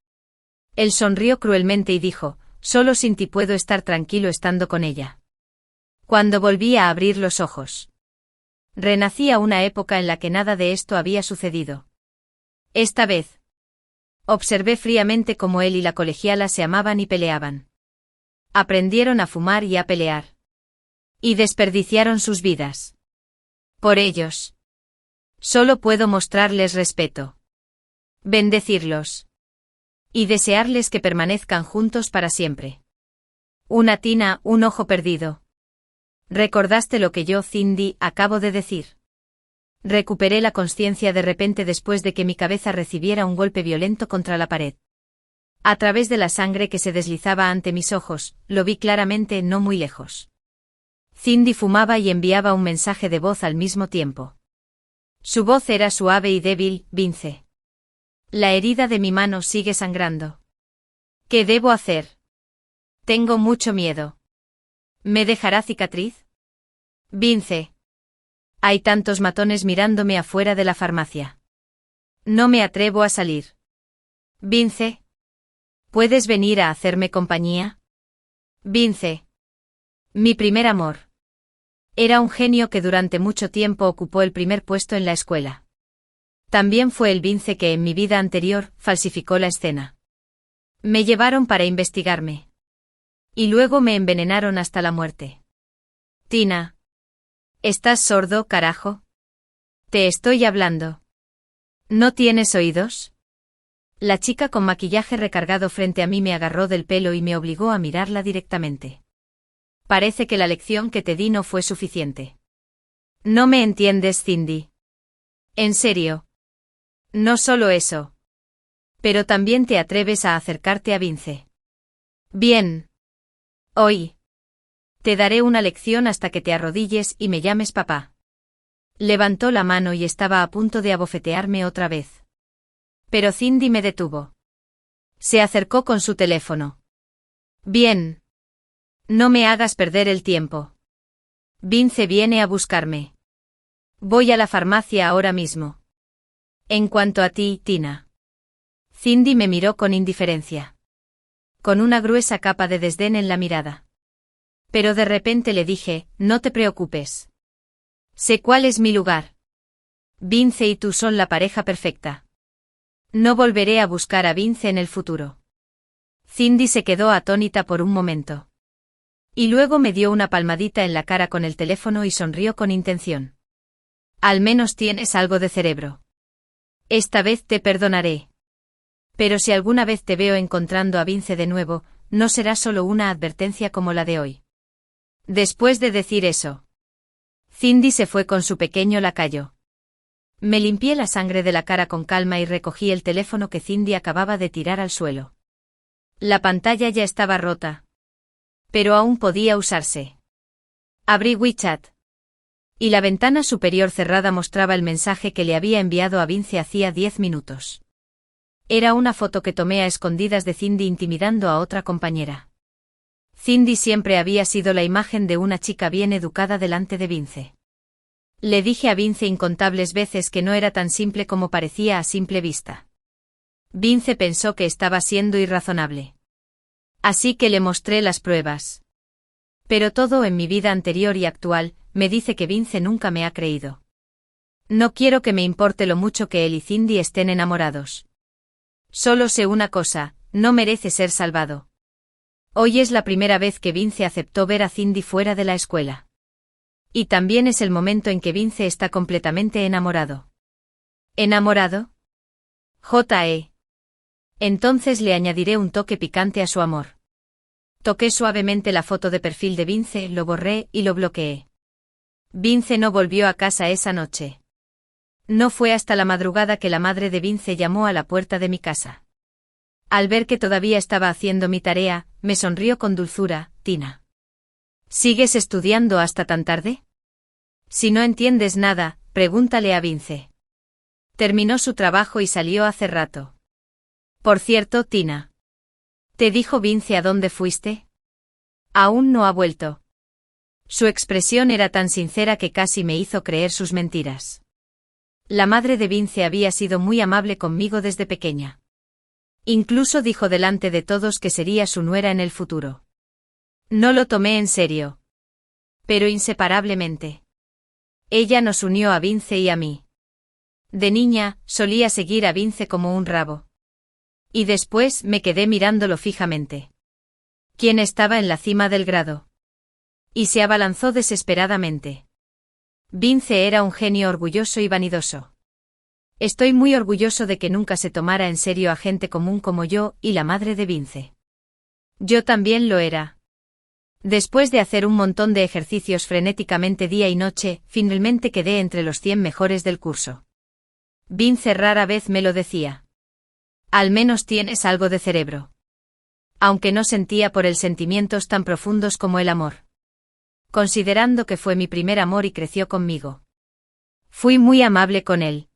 Él sonrió cruelmente y dijo, solo sin ti puedo estar tranquilo estando con ella. Cuando volví a abrir los ojos. Renacía una época en la que nada de esto había sucedido. Esta vez. Observé fríamente cómo él y la colegiala se amaban y peleaban. Aprendieron a fumar y a pelear. Y desperdiciaron sus vidas. Por ellos. Solo puedo mostrarles respeto. Bendecirlos. Y desearles que permanezcan juntos para siempre. Una tina, un ojo perdido. ¿Recordaste lo que yo, Cindy, acabo de decir? Recuperé la consciencia de repente después de que mi cabeza recibiera un golpe violento contra la pared. A través de la sangre que se deslizaba ante mis ojos, lo vi claramente no muy lejos. Cindy fumaba y enviaba un mensaje de voz al mismo tiempo. Su voz era suave y débil, Vince. La herida de mi mano sigue sangrando. ¿Qué debo hacer? Tengo mucho miedo. ¿Me dejará cicatriz? Vince. Hay tantos matones mirándome afuera de la farmacia. No me atrevo a salir. Vince. ¿Puedes venir a hacerme compañía? Vince. Mi primer amor. Era un genio que durante mucho tiempo ocupó el primer puesto en la escuela. También fue el Vince que en mi vida anterior falsificó la escena. Me llevaron para investigarme. Y luego me envenenaron hasta la muerte. Tina. ¿Estás sordo, carajo? Te estoy hablando. ¿No tienes oídos? La chica con maquillaje recargado frente a mí me agarró del pelo y me obligó a mirarla directamente. Parece que la lección que te di no fue suficiente. No me entiendes, Cindy. En serio. No solo eso. Pero también te atreves a acercarte a Vince. Bien. Hoy. Te daré una lección hasta que te arrodilles y me llames papá. Levantó la mano y estaba a punto de abofetearme otra vez. Pero Cindy me detuvo. Se acercó con su teléfono. Bien. No me hagas perder el tiempo. Vince viene a buscarme. Voy a la farmacia ahora mismo. En cuanto a ti, Tina. Cindy me miró con indiferencia. Con una gruesa capa de desdén en la mirada. Pero de repente le dije, no te preocupes. Sé cuál es mi lugar. Vince y tú son la pareja perfecta. No volveré a buscar a Vince en el futuro. Cindy se quedó atónita por un momento. Y luego me dio una palmadita en la cara con el teléfono y sonrió con intención. Al menos tienes algo de cerebro. Esta vez te perdonaré. Pero si alguna vez te veo encontrando a Vince de nuevo, no será solo una advertencia como la de hoy. Después de decir eso, Cindy se fue con su pequeño lacayo. Me limpié la sangre de la cara con calma y recogí el teléfono que Cindy acababa de tirar al suelo. La pantalla ya estaba rota. Pero aún podía usarse. Abrí WeChat. Y la ventana superior cerrada mostraba el mensaje que le había enviado a Vince hacía 10 minutos. Era una foto que tomé a escondidas de Cindy intimidando a otra compañera. Cindy siempre había sido la imagen de una chica bien educada delante de Vince. Le dije a Vince incontables veces que no era tan simple como parecía a simple vista. Vince pensó que estaba siendo irrazonable. Así que le mostré las pruebas. Pero todo en mi vida anterior y actual, me dice que Vince nunca me ha creído. No quiero que me importe lo mucho que él y Cindy estén enamorados. Solo sé una cosa, no merece ser salvado. Hoy es la primera vez que Vince aceptó ver a Cindy fuera de la escuela. Y también es el momento en que Vince está completamente enamorado. ¿Enamorado? J.E. Entonces le añadiré un toque picante a su amor. Toqué suavemente la foto de perfil de Vince, lo borré y lo bloqueé. Vince no volvió a casa esa noche. No fue hasta la madrugada que la madre de Vince llamó a la puerta de mi casa. Al ver que todavía estaba haciendo mi tarea, me sonrió con dulzura. Tina. ¿Sigues estudiando hasta tan tarde? Si no entiendes nada, pregúntale a Vince. Terminó su trabajo y salió hace rato. Por cierto, Tina. ¿Te dijo Vince a dónde fuiste? Aún no ha vuelto. Su expresión era tan sincera que casi me hizo creer sus mentiras. La madre de Vince había sido muy amable conmigo desde pequeña. Incluso dijo delante de todos que sería su nuera en el futuro. No lo tomé en serio. Pero inseparablemente. Ella nos unió a Vince y a mí. De niña, solía seguir a Vince como un rabo. Y después me quedé mirándolo fijamente. ¿Quién estaba en la cima del grado? Y se abalanzó desesperadamente. Vince era un genio orgulloso y vanidoso. Estoy muy orgulloso de que nunca se tomara en serio a gente común como yo y la madre de Vince. Yo también lo era. Después de hacer un montón de ejercicios frenéticamente día y noche, finalmente quedé entre los 100 mejores del curso. Vince rara vez me lo decía. Al menos tienes algo de cerebro. Aunque no sentía por él sentimientos tan profundos como el amor. Considerando que fue mi primer amor y creció conmigo. Fui muy amable con él.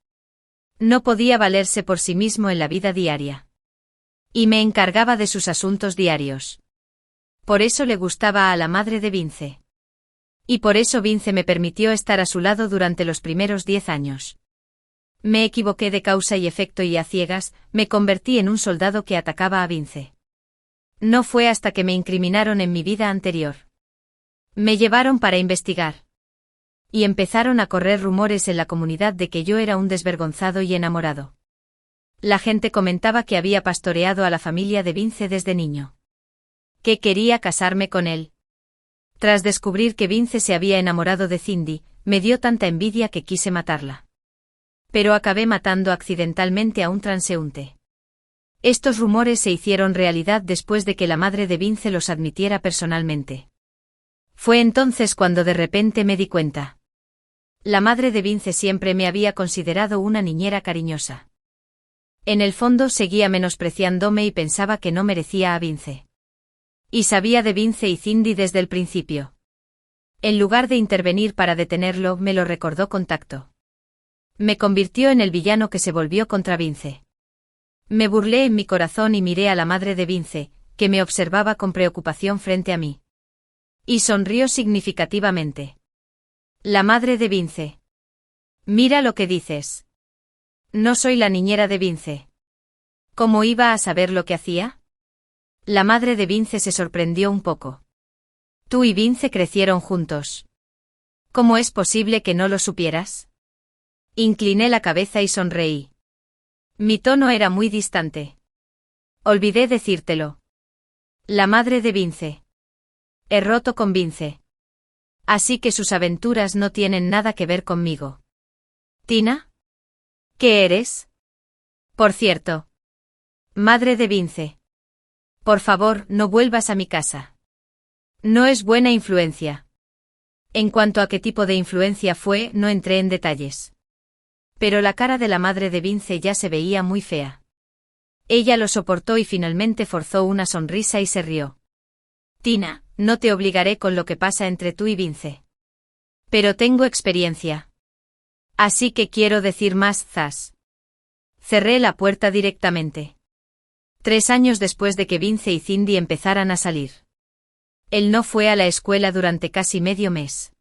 No podía valerse por sí mismo en la vida diaria. Y me encargaba de sus asuntos diarios. Por eso le gustaba a la madre de Vince. Y por eso Vince me permitió estar a su lado durante los primeros 10 años. Me equivoqué de causa y efecto y a ciegas, me convertí en un soldado que atacaba a Vince. No fue hasta que me incriminaron en mi vida anterior. Me llevaron para investigar. Y empezaron a correr rumores en la comunidad de que yo era un desvergonzado y enamorado. La gente comentaba que había pastoreado a la familia de Vince desde niño. Que quería casarme con él. Tras descubrir que Vince se había enamorado de Cindy, me dio tanta envidia que quise matarla. Pero acabé matando accidentalmente a un transeúnte. Estos rumores se hicieron realidad después de que la madre de Vince los admitiera personalmente. Fue entonces cuando de repente me di cuenta. La madre de Vince siempre me había considerado una niñera cariñosa. En el fondo seguía menospreciándome y pensaba que no merecía a Vince. Y sabía de Vince y Cindy desde el principio. En lugar de intervenir para detenerlo, me lo recordó con tacto. Me convirtió en el villano que se volvió contra Vince. Me burlé en mi corazón y miré a la madre de Vince, que me observaba con preocupación frente a mí. Y sonrió significativamente. La madre de Vince. Mira lo que dices. No soy la niñera de Vince. ¿Cómo iba a saber lo que hacía? La madre de Vince se sorprendió un poco. Tú y Vince crecieron juntos. ¿Cómo es posible que no lo supieras? Incliné la cabeza y sonreí. Mi tono era muy distante. Olvidé decírtelo. La madre de Vince. He roto con Vince. Así que sus aventuras no tienen nada que ver conmigo. ¿Tina? ¿Qué eres? Por cierto. Madre de Vince. Por favor, no vuelvas a mi casa. No es buena influencia. En cuanto a qué tipo de influencia fue, no entré en detalles. Pero la cara de la madre de Vince ya se veía muy fea. Ella lo soportó y finalmente forzó una sonrisa y se rió. Tina, no te obligaré con lo que pasa entre tú y Vince. Pero tengo experiencia. Así que quiero decir más, zas. Cerré la puerta directamente. 3 años después de que Vince y Cindy empezaran a salir. Él no fue a la escuela durante casi medio mes.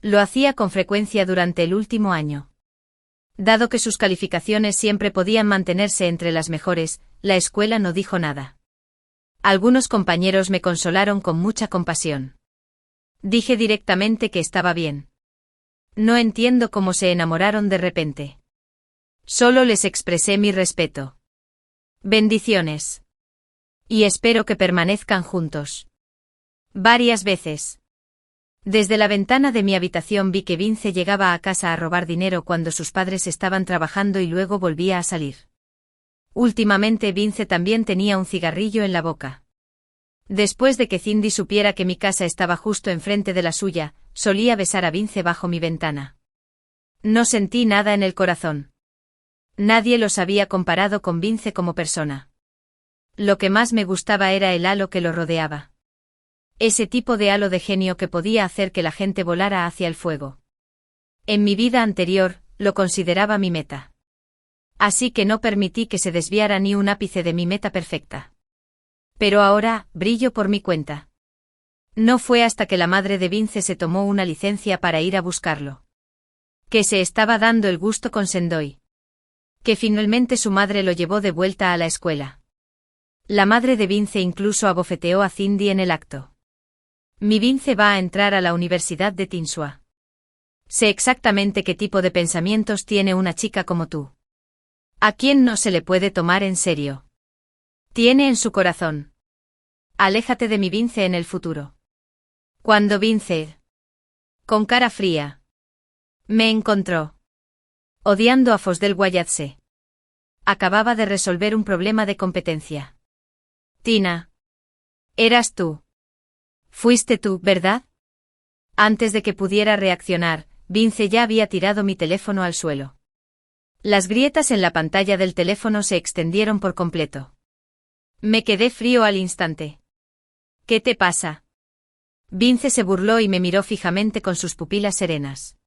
Lo hacía con frecuencia durante el último año. Dado que sus calificaciones siempre podían mantenerse entre las mejores, la escuela no dijo nada. Algunos compañeros me consolaron con mucha compasión. Dije directamente que estaba bien. No entiendo cómo se enamoraron de repente. Solo les expresé mi respeto. Bendiciones. Y espero que permanezcan juntos. Varias veces. Desde la ventana de mi habitación vi que Vince llegaba a casa a robar dinero cuando sus padres estaban trabajando y luego volvía a salir. Últimamente Vince también tenía un cigarrillo en la boca. Después de que Cindy supiera que mi casa estaba justo enfrente de la suya, solía besar a Vince bajo mi ventana. No sentí nada en el corazón. Nadie los había comparado con Vince como persona. Lo que más me gustaba era el halo que lo rodeaba. Ese tipo de halo de genio que podía hacer que la gente volara hacia el fuego. En mi vida anterior, lo consideraba mi meta. Así que no permití que se desviara ni un ápice de mi meta perfecta. Pero ahora, brillo por mi cuenta. No fue hasta que la madre de Vince se tomó una licencia para ir a buscarlo. Que se estaba dando el gusto con Sendoi. Que finalmente su madre lo llevó de vuelta a la escuela. La madre de Vince incluso abofeteó a Cindy en el acto. Mi Vince va a entrar a la Universidad de Tinsua. Sé exactamente qué tipo de pensamientos tiene una chica como tú. ¿A quién no se le puede tomar en serio? Tiene en su corazón. Aléjate de mi Vince en el futuro. Cuando Vince, con cara fría, me encontró odiando a Fosdel Guayatse. Acababa de resolver un problema de competencia. Tina. Eras tú. Fuiste tú, ¿verdad? Antes de que pudiera reaccionar, Vince ya había tirado mi teléfono al suelo. Las grietas en la pantalla del teléfono se extendieron por completo. Me quedé frío al instante. ¿Qué te pasa? Vince se burló y me miró fijamente con sus pupilas serenas.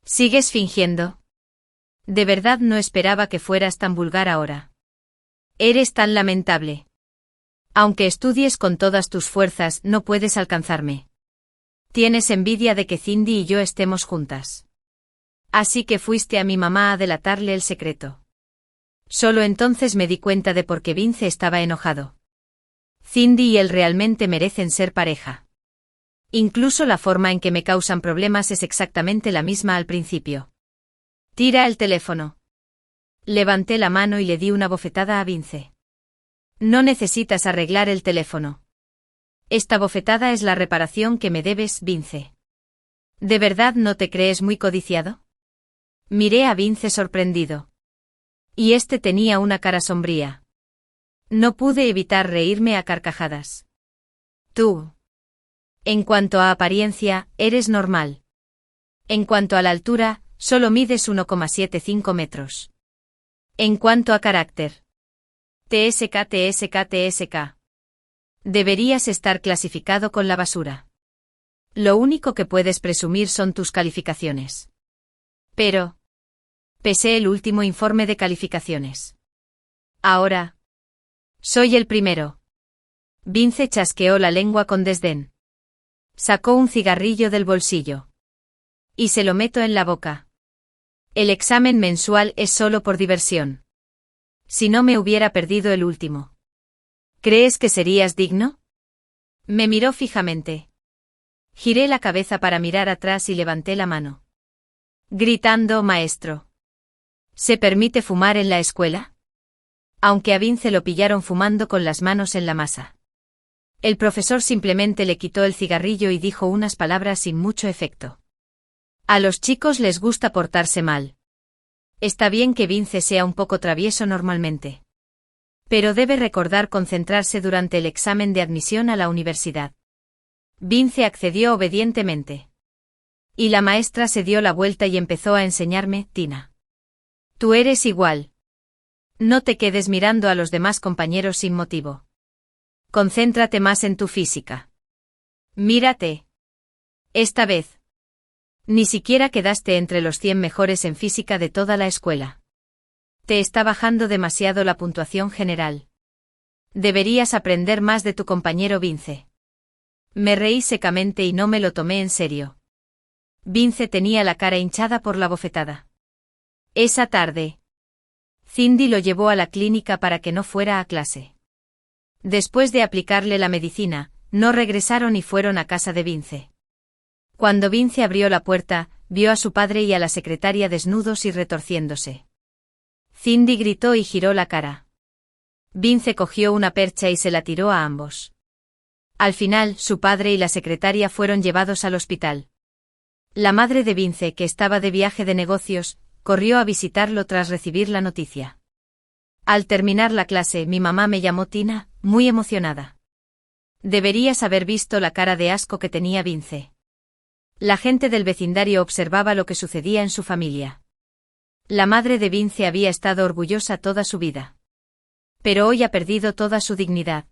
¿Sigues fingiendo? De verdad no esperaba que fueras tan vulgar ahora. Eres tan lamentable. Aunque estudies con todas tus fuerzas, no puedes alcanzarme. Tienes envidia de que Cindy y yo estemos juntas. Así que fuiste a mi mamá a delatarle el secreto. Solo entonces me di cuenta de por qué Vince estaba enojado. Cindy y él realmente merecen ser pareja. Incluso la forma en que me causan problemas es exactamente la misma al principio. Tira el teléfono. Levanté la mano y le di una bofetada a Vince. No necesitas arreglar el teléfono. Esta bofetada es la reparación que me debes, Vince. ¿De verdad no te crees muy codiciado? Miré a Vince sorprendido. Y este tenía una cara sombría. No pude evitar reírme a carcajadas. Tú. En cuanto a apariencia, eres normal. En cuanto a la altura, solo mides 1,75 metros. En cuanto a carácter. TSK. Deberías estar clasificado con la basura. Lo único que puedes presumir son tus calificaciones. Pero. Pesé el último informe de calificaciones. Ahora. Soy el primero. Vince chasqueó la lengua con desdén. Sacó un cigarrillo del bolsillo. Y se lo meto en la boca. El examen mensual es solo por diversión. Si no me hubiera perdido el último. ¿Crees que serías digno? Me miró fijamente. Giré la cabeza para mirar atrás y levanté la mano. Gritando, maestro. ¿Se permite fumar en la escuela? Aunque a Vince lo pillaron fumando con las manos en la masa. El profesor simplemente le quitó el cigarrillo y dijo unas palabras sin mucho efecto. A los chicos les gusta portarse mal. Está bien que Vince sea un poco travieso normalmente. Pero debe recordar concentrarse durante el examen de admisión a la universidad. Vince accedió obedientemente. Y la maestra se dio la vuelta y empezó a enseñarme, Tina. Tú eres igual. No te quedes mirando a los demás compañeros sin motivo. Concéntrate más en tu física. Mírate. Esta vez. Ni siquiera quedaste entre los 100 mejores en física de toda la escuela. Te está bajando demasiado la puntuación general. Deberías aprender más de tu compañero Vince. Me reí secamente y no me lo tomé en serio. Vince tenía la cara hinchada por la bofetada. Esa tarde, Cindy lo llevó a la clínica para que no fuera a clase. Después de aplicarle la medicina, no regresaron y fueron a casa de Vince. Cuando Vince abrió la puerta, vio a su padre y a la secretaria desnudos y retorciéndose. Cindy gritó y giró la cara. Vince cogió una percha y se la tiró a ambos. Al final, su padre y la secretaria fueron llevados al hospital. La madre de Vince, que estaba de viaje de negocios, corrió a visitarlo tras recibir la noticia. Al terminar la clase, mi mamá me llamó Tina, muy emocionada. Deberías haber visto la cara de asco que tenía Vince. La gente del vecindario observaba lo que sucedía en su familia. La madre de Vince había estado orgullosa toda su vida. Pero hoy ha perdido toda su dignidad.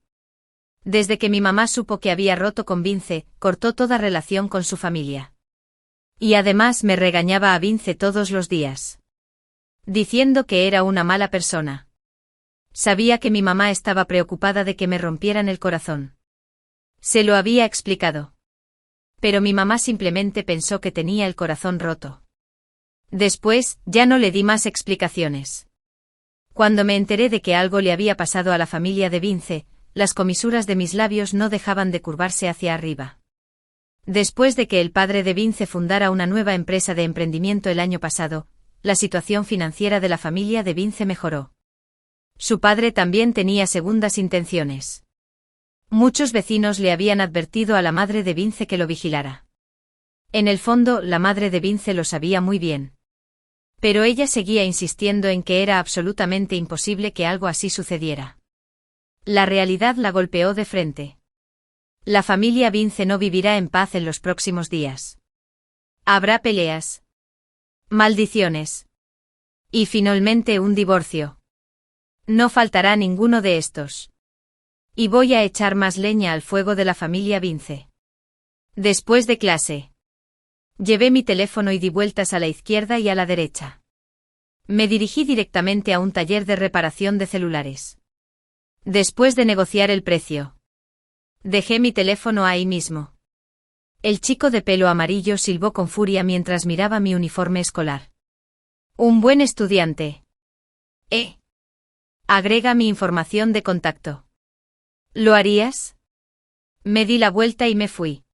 Desde que mi mamá supo que había roto con Vince, cortó toda relación con su familia. Y además me regañaba a Vince todos los días, diciendo que era una mala persona. Sabía que mi mamá estaba preocupada de que me rompieran el corazón. Se lo había explicado. Pero mi mamá simplemente pensó que tenía el corazón roto. Después, ya no le di más explicaciones. Cuando me enteré de que algo le había pasado a la familia de Vince, las comisuras de mis labios no dejaban de curvarse hacia arriba. Después de que el padre de Vince fundara una nueva empresa de emprendimiento el año pasado, la situación financiera de la familia de Vince mejoró. Su padre también tenía segundas intenciones. Muchos vecinos le habían advertido a la madre de Vince que lo vigilara. En el fondo, la madre de Vince lo sabía muy bien. Pero ella seguía insistiendo en que era absolutamente imposible que algo así sucediera. La realidad la golpeó de frente. La familia Vince no vivirá en paz en los próximos días. Habrá peleas, maldiciones y finalmente un divorcio. No faltará ninguno de estos. Y voy a echar más leña al fuego de la familia Vince. Después de clase, llevé mi teléfono y di vueltas a la izquierda y a la derecha. Me dirigí directamente a un taller de reparación de celulares. Después de negociar el precio, dejé mi teléfono ahí mismo. El chico de pelo amarillo silbó con furia mientras miraba mi uniforme escolar. Un buen estudiante. Agrega mi información de contacto. ¿Lo harías? Me di la vuelta y me fui.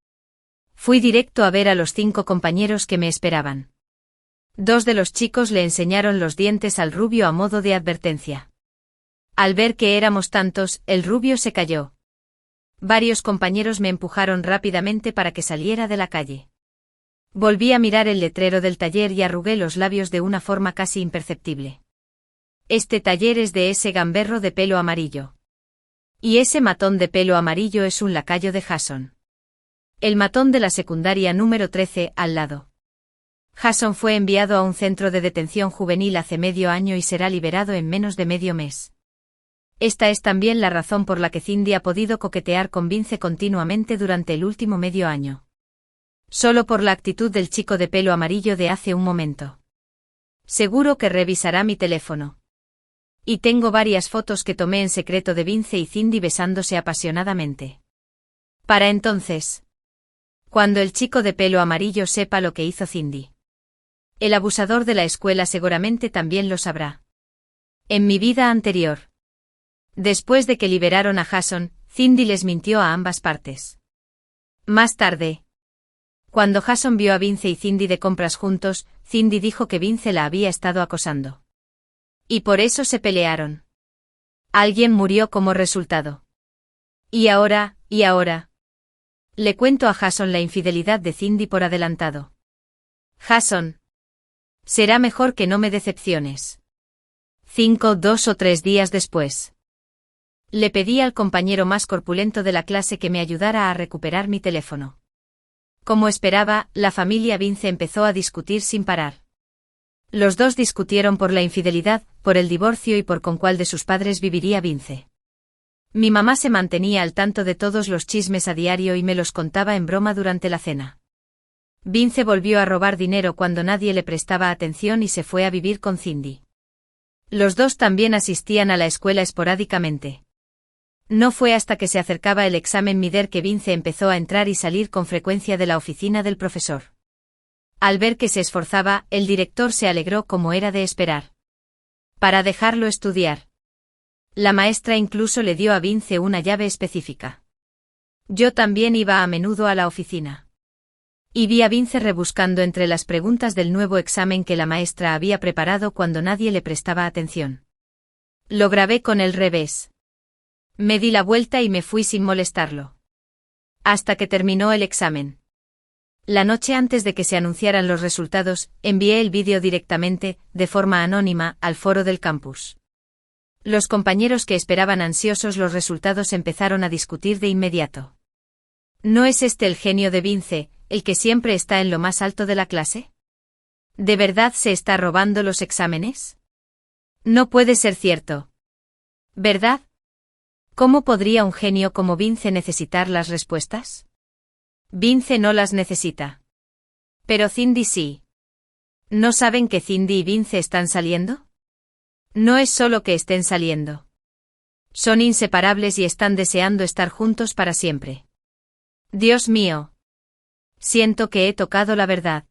Fui directo a ver a los 5 compañeros que me esperaban. 2 de los chicos le enseñaron los dientes al rubio a modo de advertencia. Al ver que éramos tantos, el rubio se calló. Varios compañeros me empujaron rápidamente para que saliera de la calle. Volví a mirar el letrero del taller y arrugué los labios de una forma casi imperceptible. Este taller es de ese gamberro de pelo amarillo. Y ese matón de pelo amarillo es un lacayo de Jason. El matón de la secundaria número 13, al lado. Jason fue enviado a un centro de detención juvenil hace medio año y será liberado en menos de medio mes. Esta es también la razón por la que Cindy ha podido coquetear con Vince continuamente durante el último medio año. Solo por la actitud del chico de pelo amarillo de hace un momento. Seguro que revisará mi teléfono. Y tengo varias fotos que tomé en secreto de Vince y Cindy besándose apasionadamente. Para entonces, cuando el chico de pelo amarillo sepa lo que hizo Cindy, el abusador de la escuela seguramente también lo sabrá. En mi vida anterior, después de que liberaron a Jason, Cindy les mintió a ambas partes. Más tarde, cuando Jason vio a Vince y Cindy de compras juntos, Cindy dijo que Vince la había estado acosando. Y por eso se pelearon. Alguien murió como resultado. Y ahora. Le cuento a Jason la infidelidad de Cindy por adelantado. Jason. Será mejor que no me decepciones. 2 o 3 días después. Le pedí al compañero más corpulento de la clase que me ayudara a recuperar mi teléfono. Como esperaba, la familia Vince empezó a discutir sin parar. Los dos discutieron por la infidelidad, por el divorcio y por con cuál de sus padres viviría Vince. Mi mamá se mantenía al tanto de todos los chismes a diario y me los contaba en broma durante la cena. Vince volvió a robar dinero cuando nadie le prestaba atención y se fue a vivir con Cindy. Los dos también asistían a la escuela esporádicamente. No fue hasta que se acercaba el examen midterm que Vince empezó a entrar y salir con frecuencia de la oficina del profesor. Al ver que se esforzaba, el director se alegró como era de esperar. Para dejarlo estudiar. La maestra incluso le dio a Vince una llave específica. Yo también iba a menudo a la oficina. Y vi a Vince rebuscando entre las preguntas del nuevo examen que la maestra había preparado cuando nadie le prestaba atención. Lo grabé con el revés. Me di la vuelta y me fui sin molestarlo. Hasta que terminó el examen. La noche antes de que se anunciaran los resultados, envié el vídeo directamente, de forma anónima, al foro del campus. Los compañeros que esperaban ansiosos los resultados empezaron a discutir de inmediato. ¿No es este el genio de Vince, el que siempre está en lo más alto de la clase? ¿De verdad se está robando los exámenes? No puede ser cierto. ¿Verdad? ¿Cómo podría un genio como Vince necesitar las respuestas? Vince no las necesita. Pero Cindy sí. ¿No saben que Cindy y Vince están saliendo? No es solo que estén saliendo. Son inseparables y están deseando estar juntos para siempre. Dios mío. Siento que he tocado la verdad.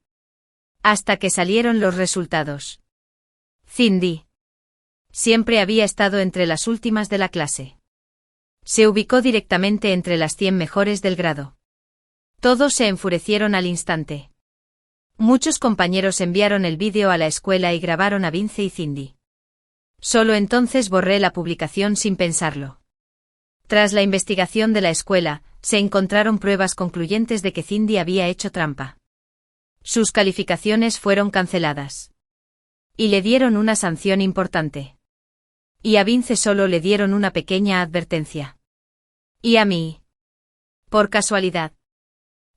Hasta que salieron los resultados. Cindy. Siempre había estado entre las últimas de la clase. Se ubicó directamente entre las 100 mejores del grado. Todos se enfurecieron al instante. Muchos compañeros enviaron el vídeo a la escuela y grabaron a Vince y Cindy. Solo entonces borré la publicación sin pensarlo. Tras la investigación de la escuela, se encontraron pruebas concluyentes de que Cindy había hecho trampa. Sus calificaciones fueron canceladas. Y le dieron una sanción importante. Y a Vince solo le dieron una pequeña advertencia. ¿Y a mí? Por casualidad.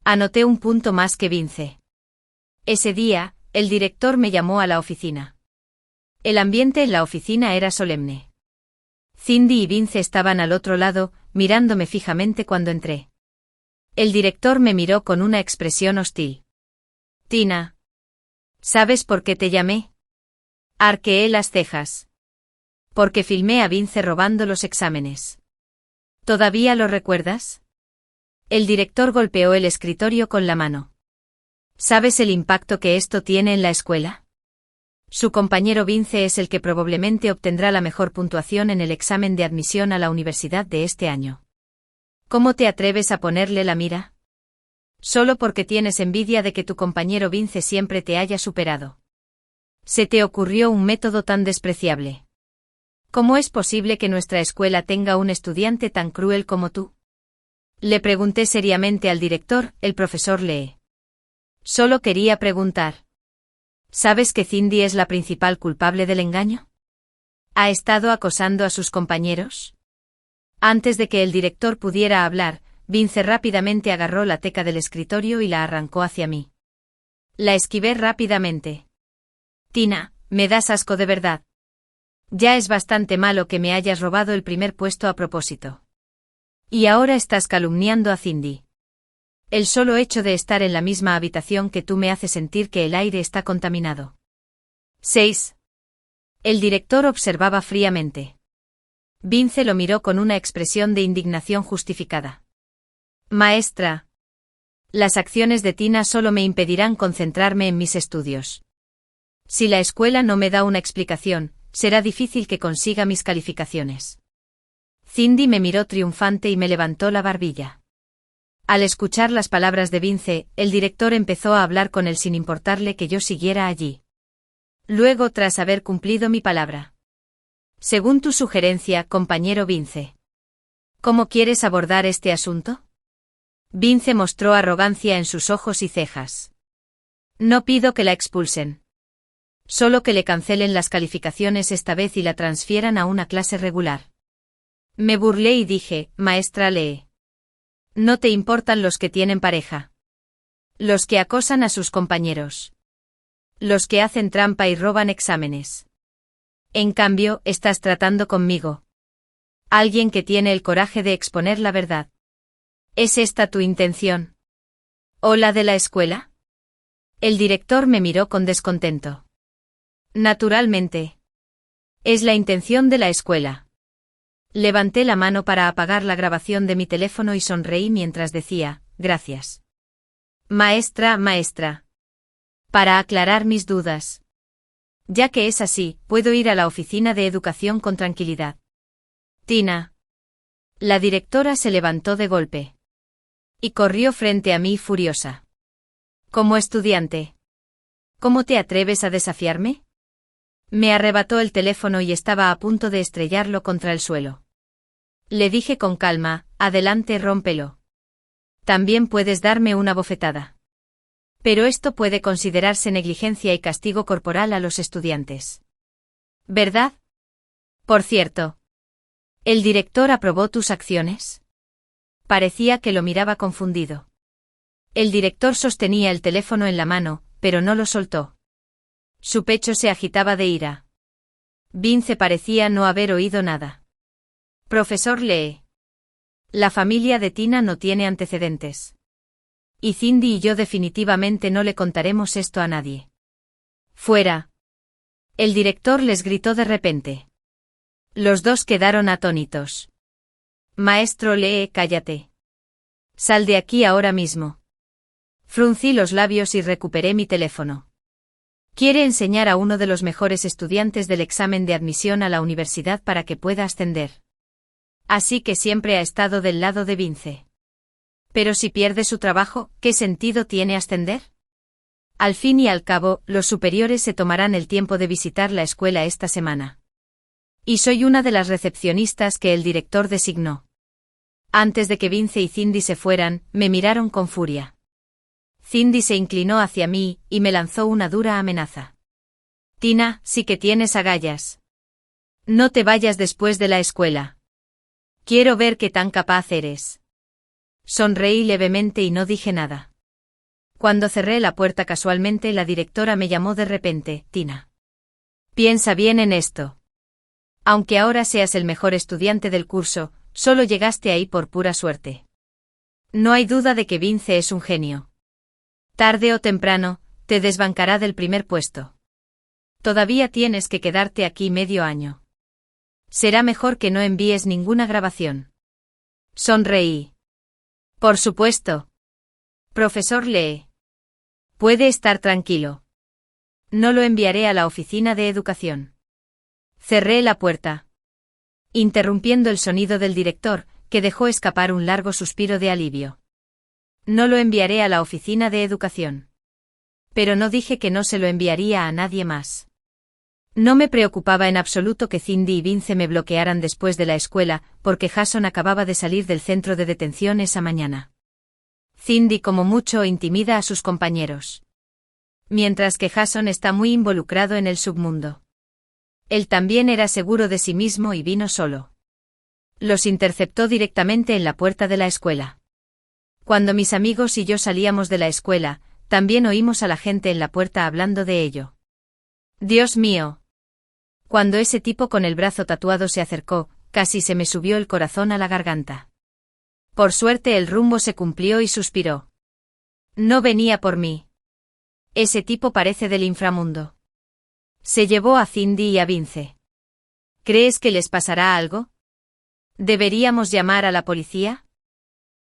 Anoté un punto más que Vince. Ese día, el director me llamó a la oficina. El ambiente en la oficina era solemne. Cindy y Vince estaban al otro lado, mirándome fijamente cuando entré. El director me miró con una expresión hostil. Tina. ¿Sabes por qué te llamé? Arqueé las cejas. Porque filmé a Vince robando los exámenes. ¿Todavía lo recuerdas? El director golpeó el escritorio con la mano. ¿Sabes el impacto que esto tiene en la escuela? Su compañero Vince es el que probablemente obtendrá la mejor puntuación en el examen de admisión a la universidad de este año. ¿Cómo te atreves a ponerle la mira? Solo porque tienes envidia de que tu compañero Vince siempre te haya superado. ¿Se te ocurrió un método tan despreciable? ¿Cómo es posible que nuestra escuela tenga un estudiante tan cruel como tú? Le pregunté seriamente al director, el profesor Lee. Solo quería preguntar. ¿Sabes que Cindy es la principal culpable del engaño? ¿Ha estado acosando a sus compañeros? Antes de que el director pudiera hablar, Vince rápidamente agarró la teca del escritorio y la arrancó hacia mí. La esquivé rápidamente. Tina, me das asco de verdad. Ya es bastante malo que me hayas robado el primer puesto a propósito. Y ahora estás calumniando a Cindy. El solo hecho de estar en la misma habitación que tú me hace sentir que el aire está contaminado. 6. El director observaba fríamente. Vince lo miró con una expresión de indignación justificada. Maestra. Las acciones de Tina solo me impedirán concentrarme en mis estudios. Si la escuela no me da una explicación, será difícil que consiga mis calificaciones. Cindy me miró triunfante y me levantó la barbilla. Al escuchar las palabras de Vince, el director empezó a hablar con él sin importarle que yo siguiera allí. Luego, tras haber cumplido mi palabra. Según tu sugerencia, compañero Vince. ¿Cómo quieres abordar este asunto? Vince mostró arrogancia en sus ojos y cejas. No pido que la expulsen. Solo que le cancelen las calificaciones esta vez y la transfieran a una clase regular. Me burlé y dije, maestra Lee. No te importan los que tienen pareja. Los que acosan a sus compañeros. Los que hacen trampa y roban exámenes. En cambio, estás tratando conmigo. Alguien que tiene el coraje de exponer la verdad. ¿Es esta tu intención? ¿O la de la escuela? El director me miró con descontento. Naturalmente. Es la intención de la escuela. Levanté la mano para apagar la grabación de mi teléfono y sonreí mientras decía, gracias. Maestra. Para aclarar mis dudas. Ya que es así, puedo ir a la oficina de educación con tranquilidad. Tina. La directora se levantó de golpe. Y corrió frente a mí furiosa. Como estudiante. ¿Cómo te atreves a desafiarme? Me arrebató el teléfono y estaba a punto de estrellarlo contra el suelo. Le dije con calma, adelante, rómpelo. También puedes darme una bofetada. Pero esto puede considerarse negligencia y castigo corporal a los estudiantes. ¿Verdad? Por cierto. ¿El director aprobó tus acciones? Parecía que lo miraba confundido. El director sostenía el teléfono en la mano, pero no lo soltó. Su pecho se agitaba de ira. Vince parecía no haber oído nada. Profesor Lee. La familia de Tina no tiene antecedentes. Y Cindy y yo definitivamente no le contaremos esto a nadie. Fuera. El director les gritó de repente. Los dos quedaron atónitos. Maestro Lee, cállate. Sal de aquí ahora mismo. Fruncí los labios y recuperé mi teléfono. Quiere enseñar a uno de los mejores estudiantes del examen de admisión a la universidad para que pueda ascender. Así que siempre ha estado del lado de Vince. Pero si pierde su trabajo, ¿qué sentido tiene ascender? Al fin y al cabo, los superiores se tomarán el tiempo de visitar la escuela esta semana. Y soy una de las recepcionistas que el director designó. Antes de que Vince y Cindy se fueran, me miraron con furia. Cindy se inclinó hacia mí y me lanzó una dura amenaza. Tina, sí que tienes agallas. No te vayas después de la escuela. Quiero ver qué tan capaz eres. Sonreí levemente y no dije nada. Cuando cerré la puerta casualmente, la directora me llamó de repente. Tina. Piensa bien en esto. Aunque ahora seas el mejor estudiante del curso, solo llegaste ahí por pura suerte. No hay duda de que Vince es un genio. Tarde o temprano, te desbancará del primer puesto. Todavía tienes que quedarte aquí medio año. Será mejor que no envíes ninguna grabación. Sonreí. Por supuesto. Profesor Lee. Puede estar tranquilo. No lo enviaré a la oficina de educación. Cerré la puerta, interrumpiendo el sonido del director, que dejó escapar un largo suspiro de alivio. No lo enviaré a la oficina de educación. Pero no dije que no se lo enviaría a nadie más. No me preocupaba en absoluto que Cindy y Vince me bloquearan después de la escuela, porque Jason acababa de salir del centro de detención esa mañana. Cindy como mucho intimida a sus compañeros. Mientras que Jason está muy involucrado en el submundo. Él también era seguro de sí mismo y vino solo. Los interceptó directamente en la puerta de la escuela. Cuando mis amigos y yo salíamos de la escuela, también oímos a la gente en la puerta hablando de ello. Dios mío. Cuando ese tipo con el brazo tatuado se acercó, casi se me subió el corazón a la garganta. Por suerte el rumbo se cumplió y suspiró. No venía por mí. Ese tipo parece del inframundo. Se llevó a Cindy y a Vince. ¿Crees que les pasará algo? ¿Deberíamos llamar a la policía?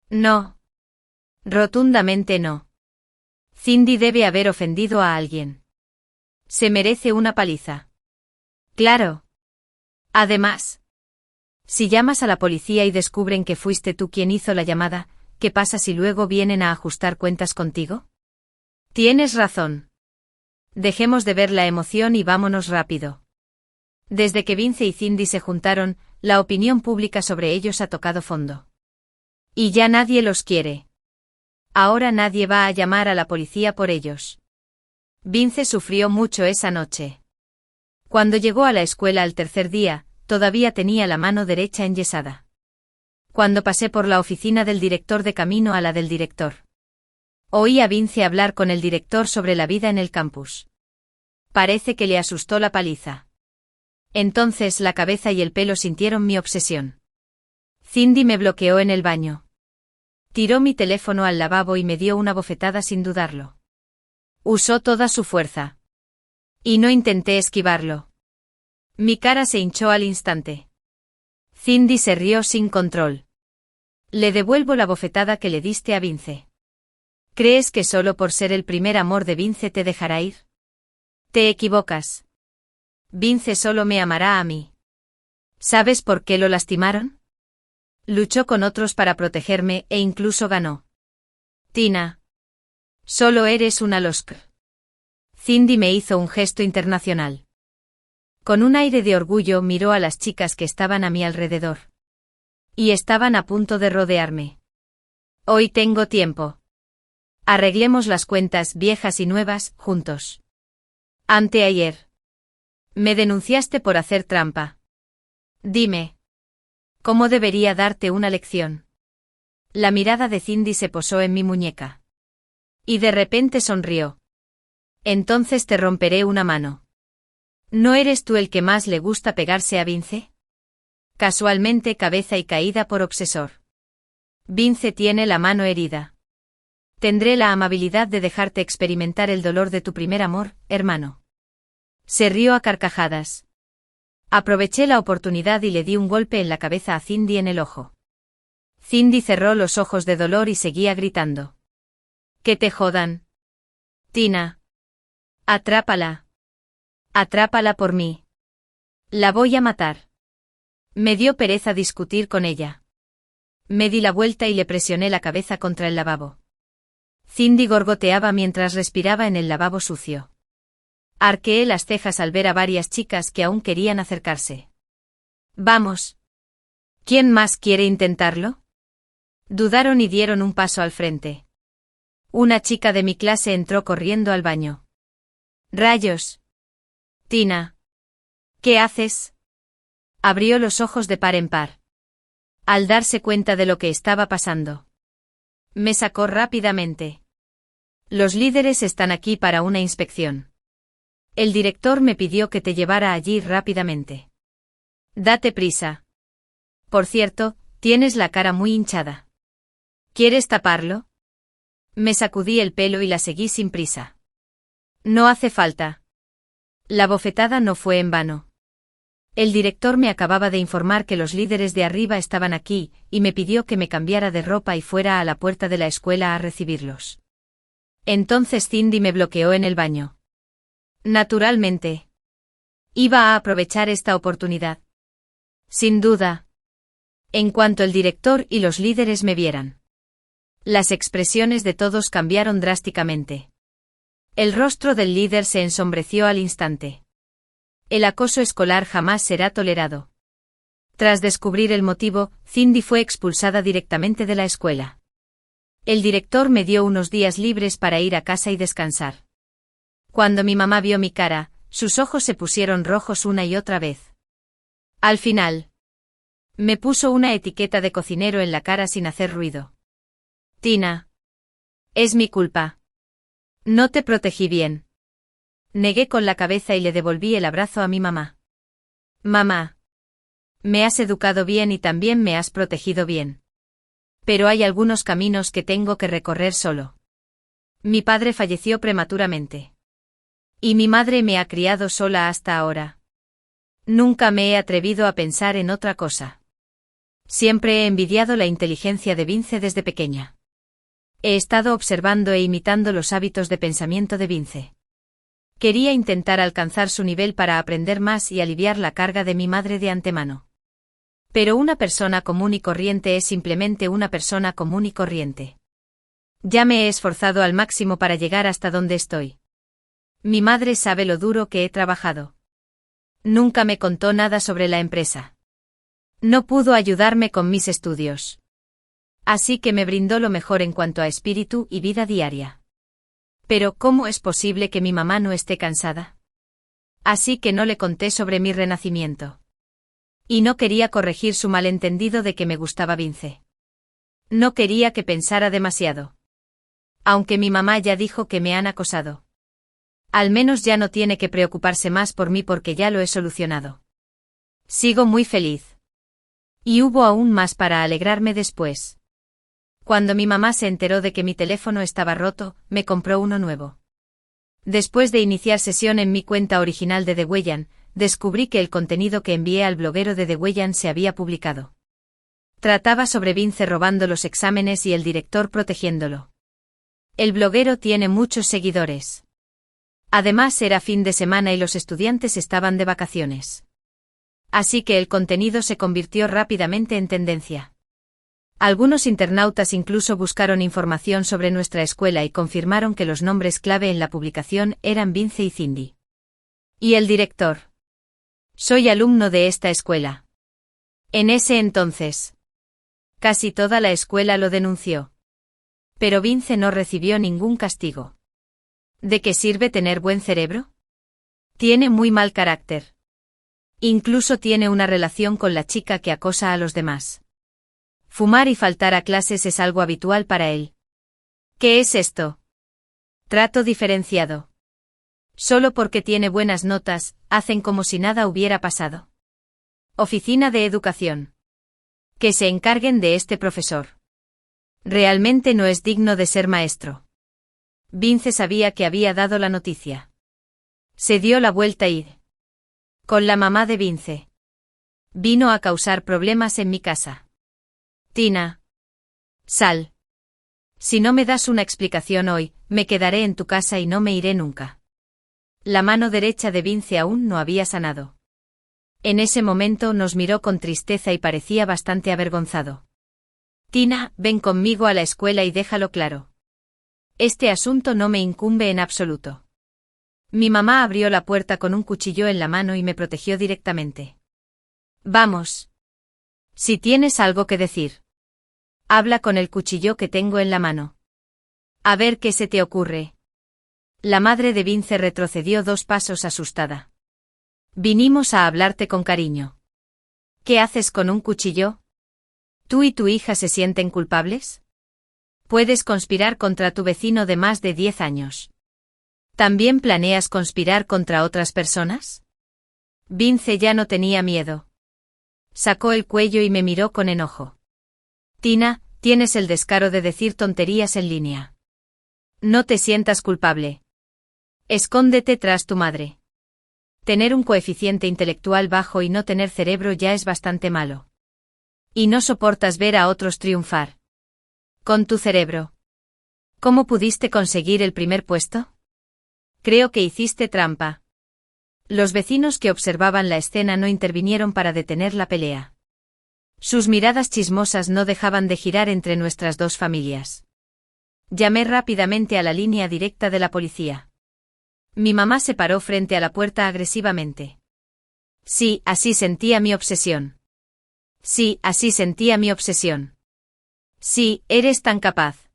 No. Rotundamente no. Cindy debe haber ofendido a alguien. Se merece una paliza. Claro. Además, si llamas a la policía y descubren que fuiste tú quien hizo la llamada, ¿qué pasa si luego vienen a ajustar cuentas contigo? Tienes razón. Dejemos de ver la emoción y vámonos rápido. Desde que Vince y Cindy se juntaron, la opinión pública sobre ellos ha tocado fondo. Y ya nadie los quiere. Ahora nadie va a llamar a la policía por ellos. Vince sufrió mucho esa noche. Cuando llegó a la escuela al tercer día, todavía tenía la mano derecha enyesada. Cuando pasé por la oficina del director de camino a la del director, oí a Vince hablar con el director sobre la vida en el campus. Parece que le asustó la paliza. Entonces la cabeza y el pelo sintieron mi obsesión. Cindy me bloqueó en el baño. Tiró mi teléfono al lavabo y me dio una bofetada sin dudarlo. Usó toda su fuerza. Y no intenté esquivarlo. Mi cara se hinchó al instante. Cindy se rió sin control. Le devuelvo la bofetada que le diste a Vince. ¿Crees que solo por ser el primer amor de Vince te dejará ir? Te equivocas. Vince solo me amará a mí. ¿Sabes por qué lo lastimaron? Luchó con otros para protegerme e incluso ganó. Tina. Solo eres una loser. Cindy me hizo un gesto internacional. Con un aire de orgullo miró a las chicas que estaban a mi alrededor. Y estaban a punto de rodearme. Hoy tengo tiempo. Arreglemos las cuentas viejas y nuevas, juntos. Anteayer. Me denunciaste por hacer trampa. Dime. ¿Cómo debería darte una lección? La mirada de Cindy se posó en mi muñeca. Y de repente sonrió. Entonces te romperé una mano. ¿No eres tú el que más le gusta pegarse a Vince? Casualmente cabeza y caída por obsesor. Vince tiene la mano herida. Tendré la amabilidad de dejarte experimentar el dolor de tu primer amor, hermano. Se rió a carcajadas. Aproveché la oportunidad y le di un golpe en la cabeza a Cindy en el ojo. Cindy cerró los ojos de dolor y seguía gritando. ¡Que te jodan! Tina. Atrápala. Atrápala por mí. La voy a matar. Me dio pereza discutir con ella. Me di la vuelta y le presioné la cabeza contra el lavabo. Cindy gorgoteaba mientras respiraba en el lavabo sucio. Arqueé las cejas al ver a varias chicas que aún querían acercarse. Vamos. ¿Quién más quiere intentarlo? Dudaron y dieron un paso al frente. Una chica de mi clase entró corriendo al baño. ¡Rayos! Tina. ¿Qué haces? Abrió los ojos de par en par. Al darse cuenta de lo que estaba pasando. Me sacó rápidamente. Los líderes están aquí para una inspección. El director me pidió que te llevara allí rápidamente. Date prisa. Por cierto, tienes la cara muy hinchada. ¿Quieres taparlo? Me sacudí el pelo y la seguí sin prisa. No hace falta. La bofetada no fue en vano. El director me acababa de informar que los líderes de arriba estaban aquí, y me pidió que me cambiara de ropa y fuera a la puerta de la escuela a recibirlos. Entonces Cindy me bloqueó en el baño. Naturalmente. Iba a aprovechar esta oportunidad. Sin duda. En cuanto el director y los líderes me vieran. Las expresiones de todos cambiaron drásticamente. El rostro del líder se ensombreció al instante. El acoso escolar jamás será tolerado. Tras descubrir el motivo, Cindy fue expulsada directamente de la escuela. El director me dio unos días libres para ir a casa y descansar. Cuando mi mamá vio mi cara, sus ojos se pusieron rojos una y otra vez. Al final, me puso una etiqueta de cocinero en la cara sin hacer ruido. Tina. Es mi culpa. No te protegí bien. Negué con la cabeza y le devolví el abrazo a mi mamá. Mamá. Me has educado bien y también me has protegido bien. Pero hay algunos caminos que tengo que recorrer solo. Mi padre falleció prematuramente. Y mi madre me ha criado sola hasta ahora. Nunca me he atrevido a pensar en otra cosa. Siempre he envidiado la inteligencia de Vince desde pequeña. He estado observando e imitando los hábitos de pensamiento de Vince. Quería intentar alcanzar su nivel para aprender más y aliviar la carga de mi madre de antemano. Pero una persona común y corriente es simplemente una persona común y corriente. Ya me he esforzado al máximo para llegar hasta donde estoy. Mi madre sabe lo duro que he trabajado. Nunca me contó nada sobre la empresa. No pudo ayudarme con mis estudios. Así que me brindó lo mejor en cuanto a espíritu y vida diaria. Pero ¿cómo es posible que mi mamá no esté cansada? Así que no le conté sobre mi renacimiento. Y no quería corregir su malentendido de que me gustaba Vince. No quería que pensara demasiado. Aunque mi mamá ya dijo que me han acosado. Al menos ya no tiene que preocuparse más por mí porque ya lo he solucionado. Sigo muy feliz. Y hubo aún más para alegrarme después. Cuando mi mamá se enteró de que mi teléfono estaba roto, me compró uno nuevo. Después de iniciar sesión en mi cuenta original de The Weyand, descubrí que el contenido que envié al bloguero de The Weyand se había publicado. Trataba sobre Vince robando los exámenes y el director protegiéndolo. El bloguero tiene muchos seguidores. Además era fin de semana y los estudiantes estaban de vacaciones. Así que el contenido se convirtió rápidamente en tendencia. Algunos internautas incluso buscaron información sobre nuestra escuela y confirmaron que los nombres clave en la publicación eran Vince y Cindy. ¿Y el director? Soy alumno de esta escuela. En ese entonces, casi toda la escuela lo denunció. Pero Vince no recibió ningún castigo. ¿De qué sirve tener buen cerebro? Tiene muy mal carácter. Incluso tiene una relación con la chica que acosa a los demás. Fumar y faltar a clases es algo habitual para él. ¿Qué es esto? Trato diferenciado. Solo porque tiene buenas notas, hacen como si nada hubiera pasado. Oficina de Educación. Que se encarguen de este profesor. Realmente no es digno de ser maestro. Vince sabía que había dado la noticia. Se dio la vuelta y... Con la mamá de Vince. Vino a causar problemas en mi casa. Tina. Sal. Si no me das una explicación hoy, me quedaré en tu casa y no me iré nunca. La mano derecha de Vince aún no había sanado. En ese momento nos miró con tristeza y parecía bastante avergonzado. Tina, ven conmigo a la escuela y déjalo claro. Este asunto no me incumbe en absoluto. Mi mamá abrió la puerta con un cuchillo en la mano y me protegió directamente. Vamos. Si tienes algo que decir. Habla con el cuchillo que tengo en la mano. A ver qué se te ocurre. La madre de Vince retrocedió 2 pasos asustada. Vinimos a hablarte con cariño. ¿Qué haces con un cuchillo? ¿Tú y tu hija se sienten culpables? Puedes conspirar contra tu vecino de más de 10 años. ¿También planeas conspirar contra otras personas? Vince ya no tenía miedo. Sacó el cuello y me miró con enojo. Tina, tienes el descaro de decir tonterías en línea. No te sientas culpable. Escóndete tras tu madre. Tener un coeficiente intelectual bajo y no tener cerebro ya es bastante malo. Y no soportas ver a otros triunfar. Con tu cerebro. ¿Cómo pudiste conseguir el primer puesto? Creo que hiciste trampa. Los vecinos que observaban la escena no intervinieron para detener la pelea. Sus miradas chismosas no dejaban de girar entre nuestras 2 familias. Llamé rápidamente a la línea directa de la policía. Mi mamá se paró frente a la puerta agresivamente. Sí, así sentía mi obsesión. Sí, así sentía mi obsesión. Sí, eres tan capaz.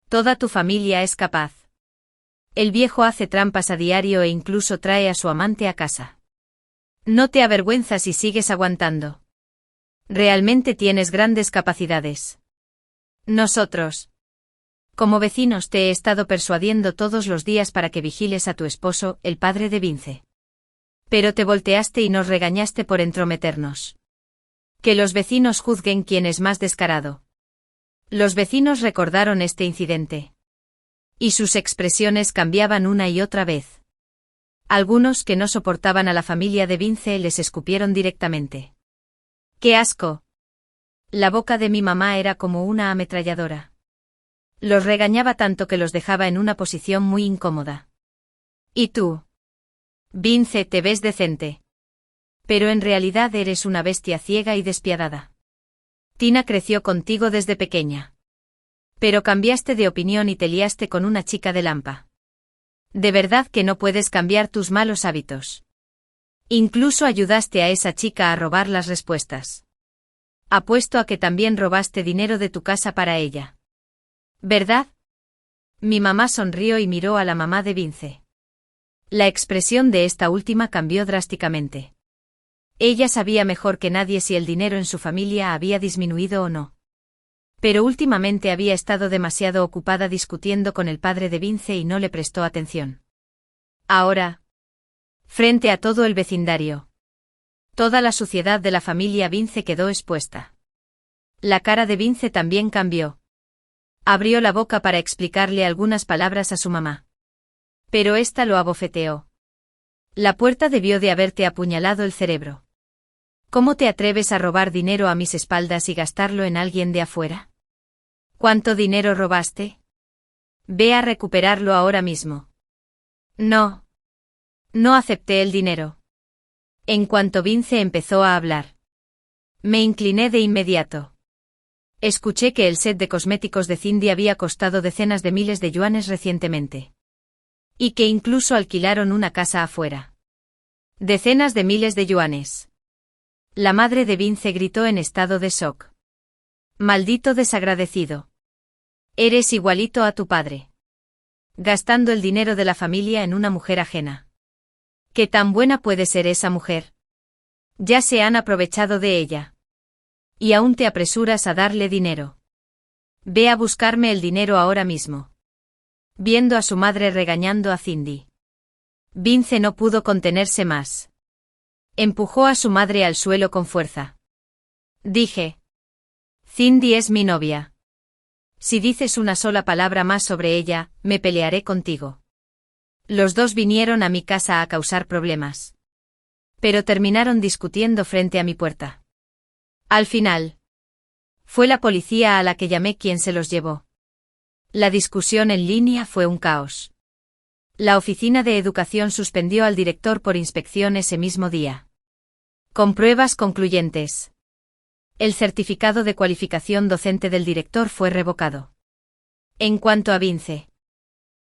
Toda tu familia es capaz. El viejo hace trampas a diario e incluso trae a su amante a casa. No te avergüenzas y sigues aguantando. Realmente tienes grandes capacidades. Nosotros. Como vecinos te he estado persuadiendo todos los días para que vigiles a tu esposo, el padre de Vince. Pero te volteaste y nos regañaste por entrometernos. Que los vecinos juzguen quién es más descarado. Los vecinos recordaron este incidente. Y sus expresiones cambiaban una y otra vez. Algunos que no soportaban a la familia de Vince les escupieron directamente. ¡Qué asco! La boca de mi mamá era como una ametralladora. Los regañaba tanto que los dejaba en una posición muy incómoda. ¿Y tú? Vince, te ves decente. Pero en realidad eres una bestia ciega y despiadada. Tina creció contigo desde pequeña. Pero cambiaste de opinión y te liaste con una chica de Lampa. De verdad que no puedes cambiar tus malos hábitos. Incluso ayudaste a esa chica a robar las respuestas. Apuesto a que también robaste dinero de tu casa para ella. ¿Verdad? Mi mamá sonrió y miró a la mamá de Vince. La expresión de esta última cambió drásticamente. Ella sabía mejor que nadie si el dinero en su familia había disminuido o no. Pero últimamente había estado demasiado ocupada discutiendo con el padre de Vince y no le prestó atención. Ahora, frente a todo el vecindario, toda la suciedad de la familia Vince quedó expuesta. La cara de Vince también cambió. Abrió la boca para explicarle algunas palabras a su mamá. Pero ésta lo abofeteó. La puerta debió de haberte apuñalado el cerebro. ¿Cómo te atreves a robar dinero a mis espaldas y gastarlo en alguien de afuera? ¿Cuánto dinero robaste? Ve a recuperarlo ahora mismo. No. No acepté el dinero. En cuanto Vince empezó a hablar, me incliné de inmediato. Escuché que el set de cosméticos de Cindy había costado decenas de miles de yuanes recientemente. Y que incluso alquilaron una casa afuera. Decenas de miles de yuanes. La madre de Vince gritó en estado de shock. Maldito desagradecido. Eres igualito a tu padre. Gastando el dinero de la familia en una mujer ajena. ¿Qué tan buena puede ser esa mujer? Ya se han aprovechado de ella. Y aún te apresuras a darle dinero. Ve a buscarme el dinero ahora mismo. Viendo a su madre regañando a Cindy, Vince no pudo contenerse más. Empujó a su madre al suelo con fuerza. Dije. Cindy es mi novia. Si dices una sola palabra más sobre ella, me pelearé contigo. Los dos vinieron a mi casa a causar problemas. Pero terminaron discutiendo frente a mi puerta. Al final, fue la policía a la que llamé quien se los llevó. La discusión en línea fue un caos. La oficina de educación suspendió al director por inspección ese mismo día. Con pruebas concluyentes. El certificado de cualificación docente del director fue revocado. En cuanto a Vince,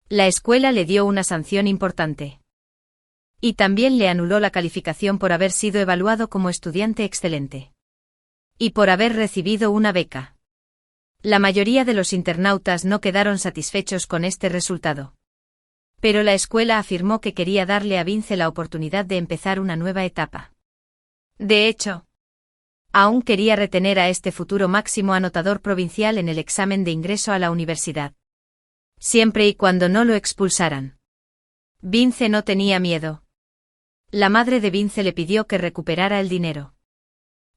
la escuela le dio una sanción importante. Y también le anuló la calificación por haber sido evaluado como estudiante excelente. Y por haber recibido una beca. La mayoría de los internautas no quedaron satisfechos con este resultado. Pero la escuela afirmó que quería darle a Vince la oportunidad de empezar una nueva etapa. De hecho, aún quería retener a este futuro máximo anotador provincial en el examen de ingreso a la universidad. Siempre y cuando no lo expulsaran. Vince no tenía miedo. La madre de Vince le pidió que recuperara el dinero.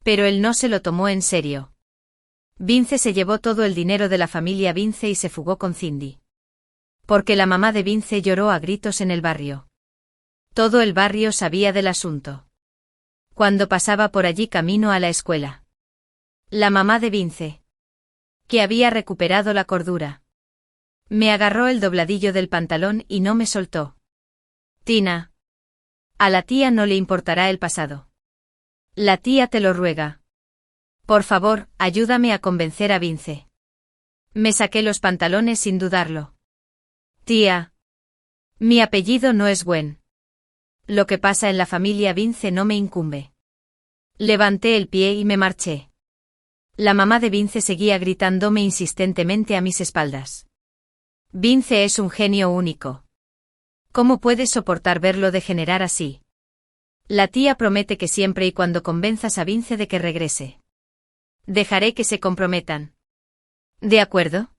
Pero él no se lo tomó en serio. Vince se llevó todo el dinero de la familia Vince y se fugó con Cindy. Porque la mamá de Vince lloró a gritos en el barrio. Todo el barrio sabía del asunto. Cuando pasaba por allí camino a la escuela. La mamá de Vince, que había recuperado la cordura, me agarró el dobladillo del pantalón y no me soltó. Tina. A la tía no le importará el pasado. La tía te lo ruega. Por favor, ayúdame a convencer a Vince. Me saqué los pantalones sin dudarlo. Tía. Mi apellido no es Gwen. Lo que pasa en la familia Vince no me incumbe. Levanté el pie y me marché. La mamá de Vince seguía gritándome insistentemente a mis espaldas. Vince es un genio único. ¿Cómo puedes soportar verlo degenerar así? La tía promete que siempre y cuando convenzas a Vince de que regrese. Dejaré que se comprometan. ¿De acuerdo?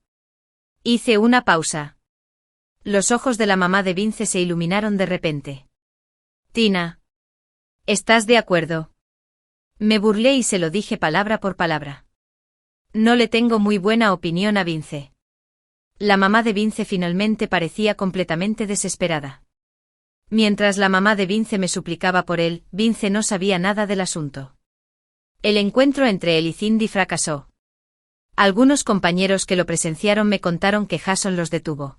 Hice una pausa. Los ojos de la mamá de Vince se iluminaron de repente. Tina. ¿Estás de acuerdo? Me burlé y se lo dije palabra por palabra. No le tengo muy buena opinión a Vince. La mamá de Vince finalmente parecía completamente desesperada. Mientras la mamá de Vince me suplicaba por él, Vince no sabía nada del asunto. El encuentro entre él y Cindy fracasó. Algunos compañeros que lo presenciaron me contaron que Jason los detuvo.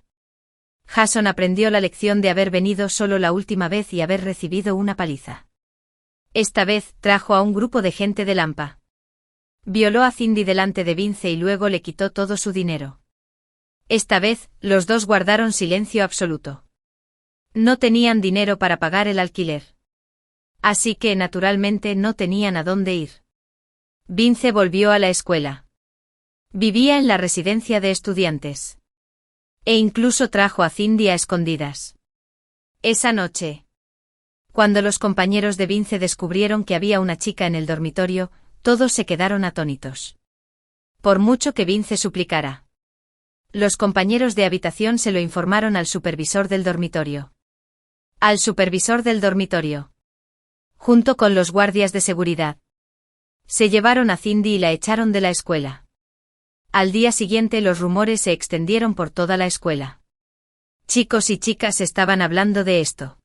Jason aprendió la lección de haber venido solo la última vez y haber recibido una paliza. Esta vez trajo a un grupo de gente de Lampa. Violó a Cindy delante de Vince y luego le quitó todo su dinero. Esta vez, los dos guardaron silencio absoluto. No tenían dinero para pagar el alquiler. Así que, naturalmente, no tenían a dónde ir. Vince volvió a la escuela. Vivía en la residencia de estudiantes. E incluso trajo a Cindy a escondidas. Esa noche, cuando los compañeros de Vince descubrieron que había una chica en el dormitorio, todos se quedaron atónitos. Por mucho que Vince suplicara. Los compañeros de habitación se lo informaron al supervisor del dormitorio. Al supervisor del dormitorio. Junto con los guardias de seguridad. Se llevaron a Cindy y la echaron de la escuela. Al día siguiente los rumores se extendieron por toda la escuela. Chicos y chicas estaban hablando de esto.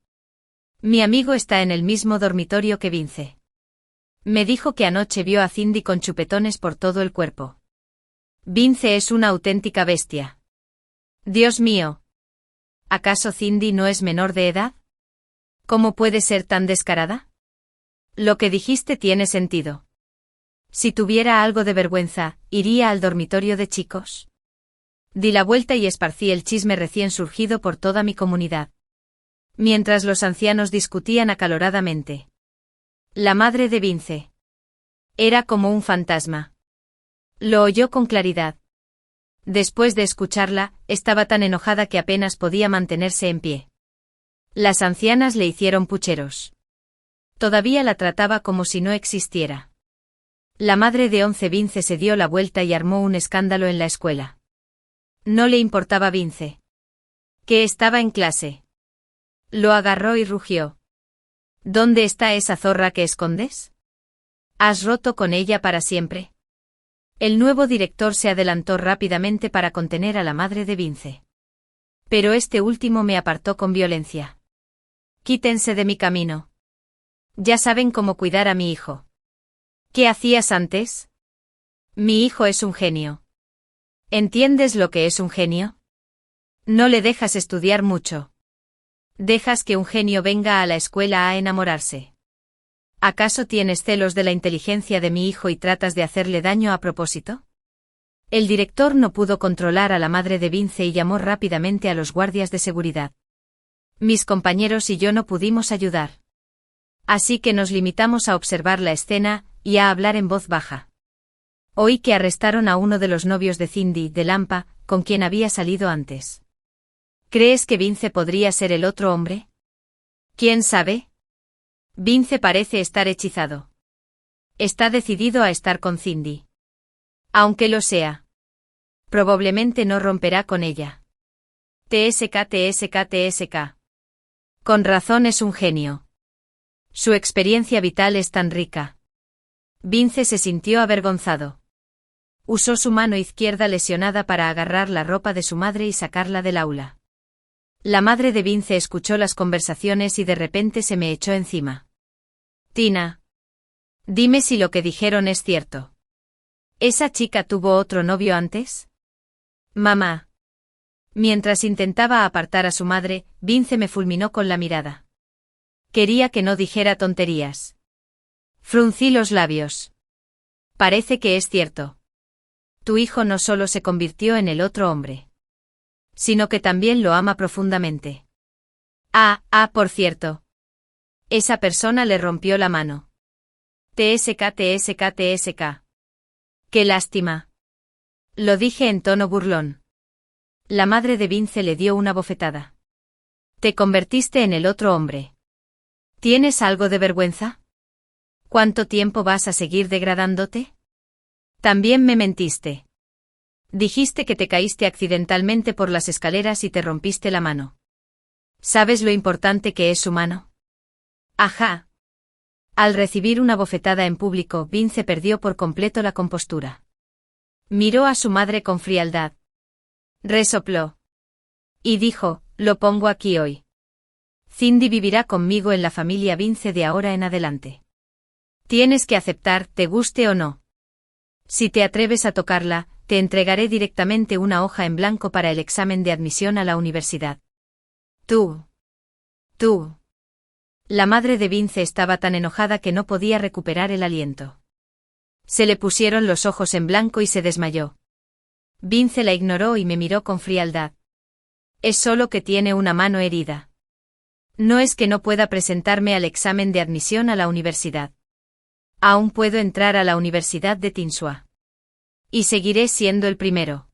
Mi amigo está en el mismo dormitorio que Vince. Me dijo que anoche vio a Cindy con chupetones por todo el cuerpo. Vince es una auténtica bestia. Dios mío. ¿Acaso Cindy no es menor de edad? ¿Cómo puede ser tan descarada? Lo que dijiste tiene sentido. Si tuviera algo de vergüenza, ¿iría al dormitorio de chicos? Di la vuelta y esparcí el chisme recién surgido por toda mi comunidad. Mientras los ancianos discutían acaloradamente. La madre de Vince. Era como un fantasma. Lo oyó con claridad. Después de escucharla, estaba tan enojada que apenas podía mantenerse en pie. Las ancianas le hicieron pucheros. Todavía la trataba como si no existiera. La madre de Vince se dio la vuelta y armó un escándalo en la escuela. No le importaba Vince. Que estaba en clase. Lo agarró y rugió. ¿Dónde está esa zorra que escondes? ¿Has roto con ella para siempre? El nuevo director se adelantó rápidamente para contener a la madre de Vince. Pero este último me apartó con violencia. Quítense de mi camino. Ya saben cómo cuidar a mi hijo. ¿Qué hacías antes? Mi hijo es un genio. ¿Entiendes lo que es un genio? No le dejas estudiar mucho. Dejas que un genio venga a la escuela a enamorarse. ¿Acaso tienes celos de la inteligencia de mi hijo y tratas de hacerle daño a propósito? El director no pudo controlar a la madre de Vince y llamó rápidamente a los guardias de seguridad. Mis compañeros y yo no pudimos ayudar. Así que nos limitamos a observar la escena y a hablar en voz baja. Oí que arrestaron a uno de los novios de Cindy, de Lampa, con quien había salido antes. ¿Crees que Vince podría ser el otro hombre? ¿Quién sabe? Vince parece estar hechizado. Está decidido a estar con Cindy. Aunque lo sea. Probablemente no romperá con ella. TSK. Con razón es un genio. Su experiencia vital es tan rica. Vince se sintió avergonzado. Usó su mano izquierda lesionada para agarrar la ropa de su madre y sacarla del aula. La madre de Vince escuchó las conversaciones y de repente se me echó encima. Tina. Dime si lo que dijeron es cierto. ¿Esa chica tuvo otro novio antes? Mamá. Mientras intentaba apartar a su madre, Vince me fulminó con la mirada. Quería que no dijera tonterías. Fruncí los labios. Parece que es cierto. Tu hijo no solo se convirtió en el otro hombre, sino que también lo ama profundamente. Por cierto. Esa persona le rompió la mano. TSK. Qué lástima. Lo dije en tono burlón. La madre de Vince le dio una bofetada. Te convertiste en el otro hombre. ¿Tienes algo de vergüenza? ¿Cuánto tiempo vas a seguir degradándote? También me mentiste. Dijiste que te caíste accidentalmente por las escaleras y te rompiste la mano. ¿Sabes lo importante que es su mano? Ajá. Al recibir una bofetada en público, Vince perdió por completo la compostura. Miró a su madre con frialdad. Resopló. Y dijo, lo pongo aquí hoy. Cindy vivirá conmigo en la familia Vince de ahora en adelante. Tienes que aceptar, te guste o no. Si te atreves a tocarla, te entregaré directamente una hoja en blanco para el examen de admisión a la universidad. Tú. La madre de Vince estaba tan enojada que no podía recuperar el aliento. Se le pusieron los ojos en blanco y se desmayó. Vince la ignoró y me miró con frialdad. Es solo que tiene una mano herida. No es que no pueda presentarme al examen de admisión a la universidad. Aún puedo entrar a la Universidad de Tinsua. Y seguiré siendo el primero.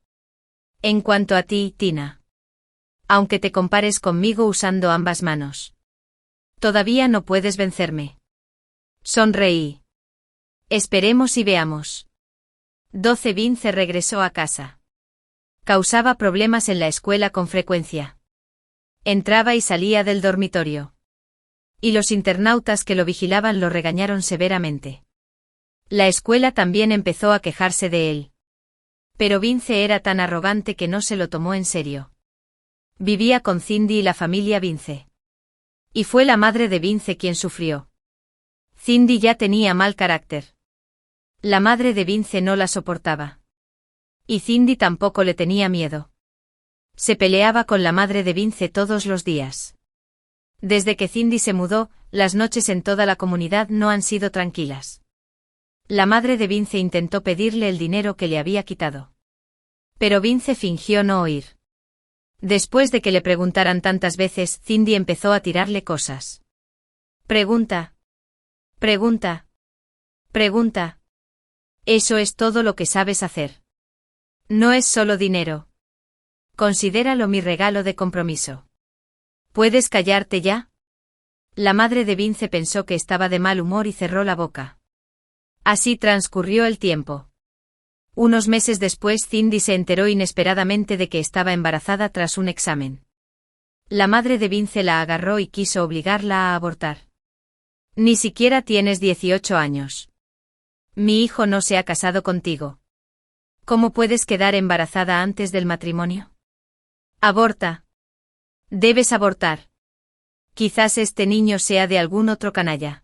En cuanto a ti, Tina. Aunque te compares conmigo usando ambas manos. Todavía no puedes vencerme. Sonreí. Esperemos y veamos. 12. Vince regresó a casa. Causaba problemas en la escuela con frecuencia. Entraba y salía del dormitorio. Y los internautas que lo vigilaban lo regañaron severamente. La escuela también empezó a quejarse de él. Pero Vince era tan arrogante que no se lo tomó en serio. Vivía con Cindy y la familia Vince. Y fue la madre de Vince quien sufrió. Cindy ya tenía mal carácter. La madre de Vince no la soportaba. Y Cindy tampoco le tenía miedo. Se peleaba con la madre de Vince todos los días. Desde que Cindy se mudó, las noches en toda la comunidad no han sido tranquilas. La madre de Vince intentó pedirle el dinero que le había quitado. Pero Vince fingió no oír. Después de que le preguntaran tantas veces, Cindy empezó a tirarle cosas. Pregunta. Eso es todo lo que sabes hacer. No es solo dinero. Considéralo mi regalo de compromiso. ¿Puedes callarte ya? La madre de Vince pensó que estaba de mal humor y cerró la boca. Así transcurrió el tiempo. Unos meses después Cindy se enteró inesperadamente de que estaba embarazada tras un examen. La madre de Vince la agarró y quiso obligarla a abortar. Ni siquiera tienes 18 años. Mi hijo no se ha casado contigo. ¿Cómo puedes quedar embarazada antes del matrimonio? Aborta. Debes abortar. Quizás este niño sea de algún otro canalla.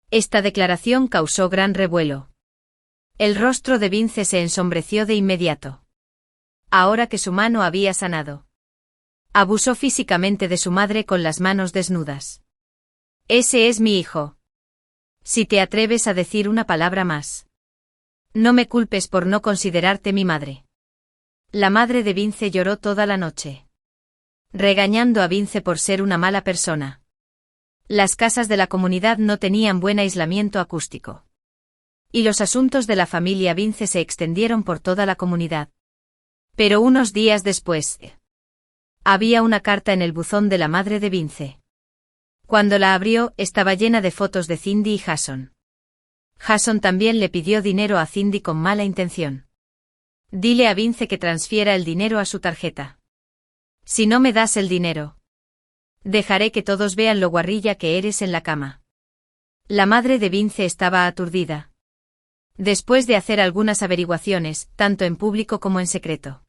Esta declaración causó gran revuelo. El rostro de Vince se ensombreció de inmediato. Ahora que su mano había sanado. Abusó físicamente de su madre con las manos desnudas. Ese es mi hijo. Si te atreves a decir una palabra más. No me culpes por no considerarte mi madre. La madre de Vince lloró toda la noche. Regañando a Vince por ser una mala persona. Las casas de la comunidad no tenían buen aislamiento acústico. Y los asuntos de la familia Vince se extendieron por toda la comunidad. Pero unos días después, había una carta en el buzón de la madre de Vince. Cuando la abrió, estaba llena de fotos de Cindy y Jason. Jason también le pidió dinero a Cindy con mala intención. Dile a Vince que transfiera el dinero a su tarjeta. Si no me das el dinero, dejaré que todos vean lo guarrilla que eres en la cama. La madre de Vince estaba aturdida. Después de hacer algunas averiguaciones, tanto en público como en secreto.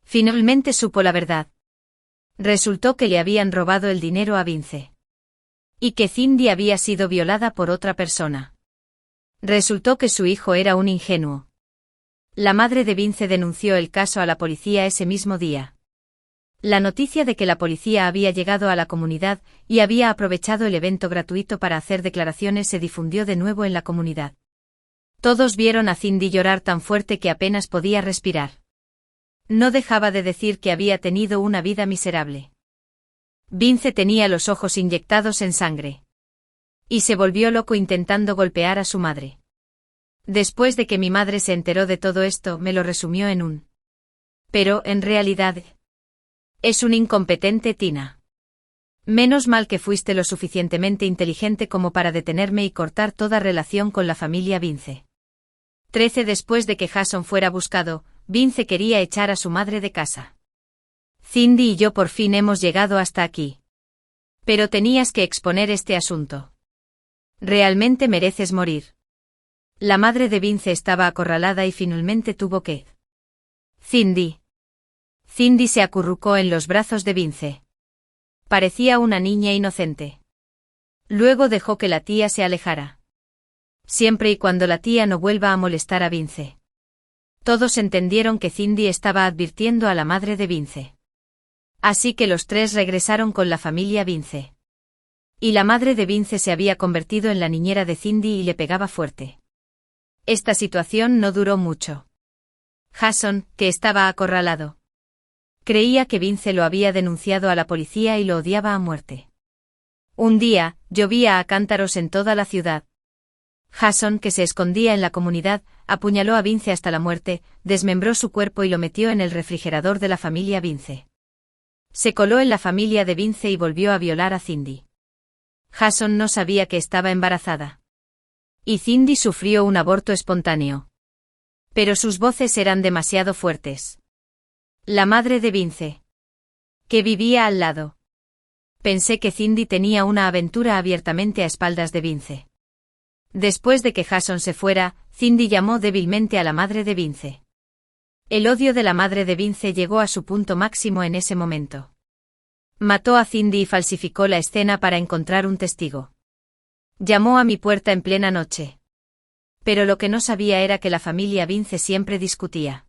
Finalmente supo la verdad. Resultó que le habían robado el dinero a Vince. Y que Cindy había sido violada por otra persona. Resultó que su hijo era un ingenuo. La madre de Vince denunció el caso a la policía ese mismo día. La noticia de que la policía había llegado a la comunidad y había aprovechado el evento gratuito para hacer declaraciones se difundió de nuevo en la comunidad. Todos vieron a Cindy llorar tan fuerte que apenas podía respirar. No dejaba de decir que había tenido una vida miserable. Vince tenía los ojos inyectados en sangre. Y se volvió loco intentando golpear a su madre. Después de que mi madre se enteró de todo esto, me lo resumió en un. Pero, en realidad, es un incompetente, Tina. Menos mal que fuiste lo suficientemente inteligente como para detenerme y cortar toda relación con la familia Vince. 13 Después de que Jason fuera buscado, Vince quería echar a su madre de casa. Cindy y yo por fin hemos llegado hasta aquí. Pero tenías que exponer este asunto. Realmente mereces morir. La madre de Vince estaba acorralada y finalmente tuvo que. Cindy. Cindy se acurrucó en los brazos de Vince. Parecía una niña inocente. Luego dejó que la tía se alejara. Siempre y cuando la tía no vuelva a molestar a Vince. Todos entendieron que Cindy estaba advirtiendo a la madre de Vince. Así que los tres regresaron con la familia Vince. Y la madre de Vince se había convertido en la niñera de Cindy y le pegaba fuerte. Esta situación no duró mucho. Jason, que estaba acorralado, creía que Vince lo había denunciado a la policía y lo odiaba a muerte. Un día, llovía a cántaros en toda la ciudad. Jason, que se escondía en la comunidad, apuñaló a Vince hasta la muerte, desmembró su cuerpo y lo metió en el refrigerador de la familia Vince. Se coló en la familia de Vince y volvió a violar a Cindy. Jason no sabía que estaba embarazada. Y Cindy sufrió un aborto espontáneo. Pero sus voces eran demasiado fuertes. La madre de Vince, que vivía al lado. Pensé que Cindy tenía una aventura abiertamente a espaldas de Vince. Después de que Jason se fuera, Cindy llamó débilmente a la madre de Vince. El odio de la madre de Vince llegó a su punto máximo en ese momento. Mató a Cindy y falsificó la escena para encontrar un testigo. Llamó a mi puerta en plena noche. Pero lo que no sabía era que la familia Vince siempre discutía.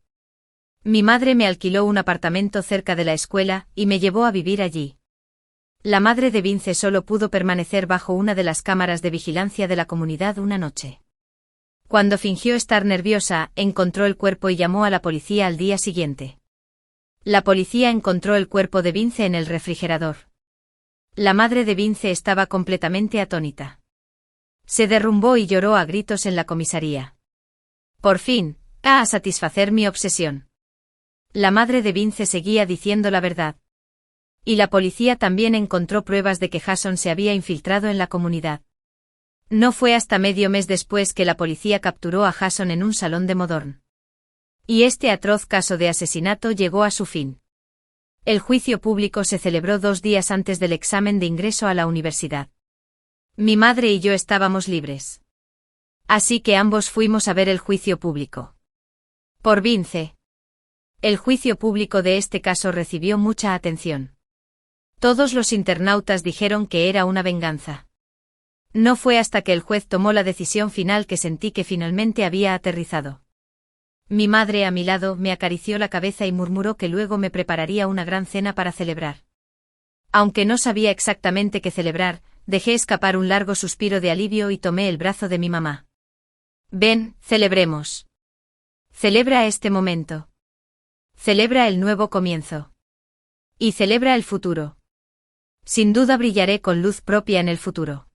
Mi madre me alquiló un apartamento cerca de la escuela y me llevó a vivir allí. La madre de Vince solo pudo permanecer bajo una de las cámaras de vigilancia de la comunidad una noche. Cuando fingió estar nerviosa, encontró el cuerpo y llamó a la policía al día siguiente. La policía encontró el cuerpo de Vince en el refrigerador. La madre de Vince estaba completamente atónita. Se derrumbó y lloró a gritos en la comisaría. Por fin, a satisfacer mi obsesión. La madre de Vince seguía diciendo la verdad. Y la policía también encontró pruebas de que Jason se había infiltrado en la comunidad. No fue hasta medio mes después que la policía capturó a Jason en un salón de Modorn. Y este atroz caso de asesinato llegó a su fin. El juicio público se celebró 2 días antes del examen de ingreso a la universidad. Mi madre y yo estábamos libres. Así que ambos fuimos a ver el juicio público. Por Vince. El juicio público de este caso recibió mucha atención. Todos los internautas dijeron que era una venganza. No fue hasta que el juez tomó la decisión final que sentí que finalmente había aterrizado. Mi madre a mi lado me acarició la cabeza y murmuró que luego me prepararía una gran cena para celebrar. Aunque no sabía exactamente qué celebrar, dejé escapar un largo suspiro de alivio y tomé el brazo de mi mamá. Ven, celebremos. Celebra este momento. Celebra el nuevo comienzo. Y celebra el futuro. Sin duda brillaré con luz propia en el futuro.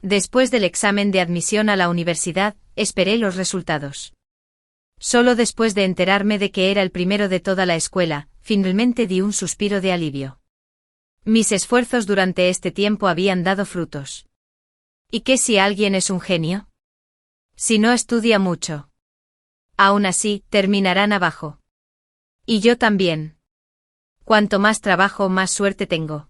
Después del examen de admisión a la universidad, esperé los resultados. Solo después de enterarme de que era el primero de toda la escuela, finalmente di un suspiro de alivio. Mis esfuerzos durante este tiempo habían dado frutos. ¿Y qué si alguien es un genio? Si no estudia mucho. Aún así, terminarán abajo. Y yo también. Cuanto más trabajo, más suerte tengo.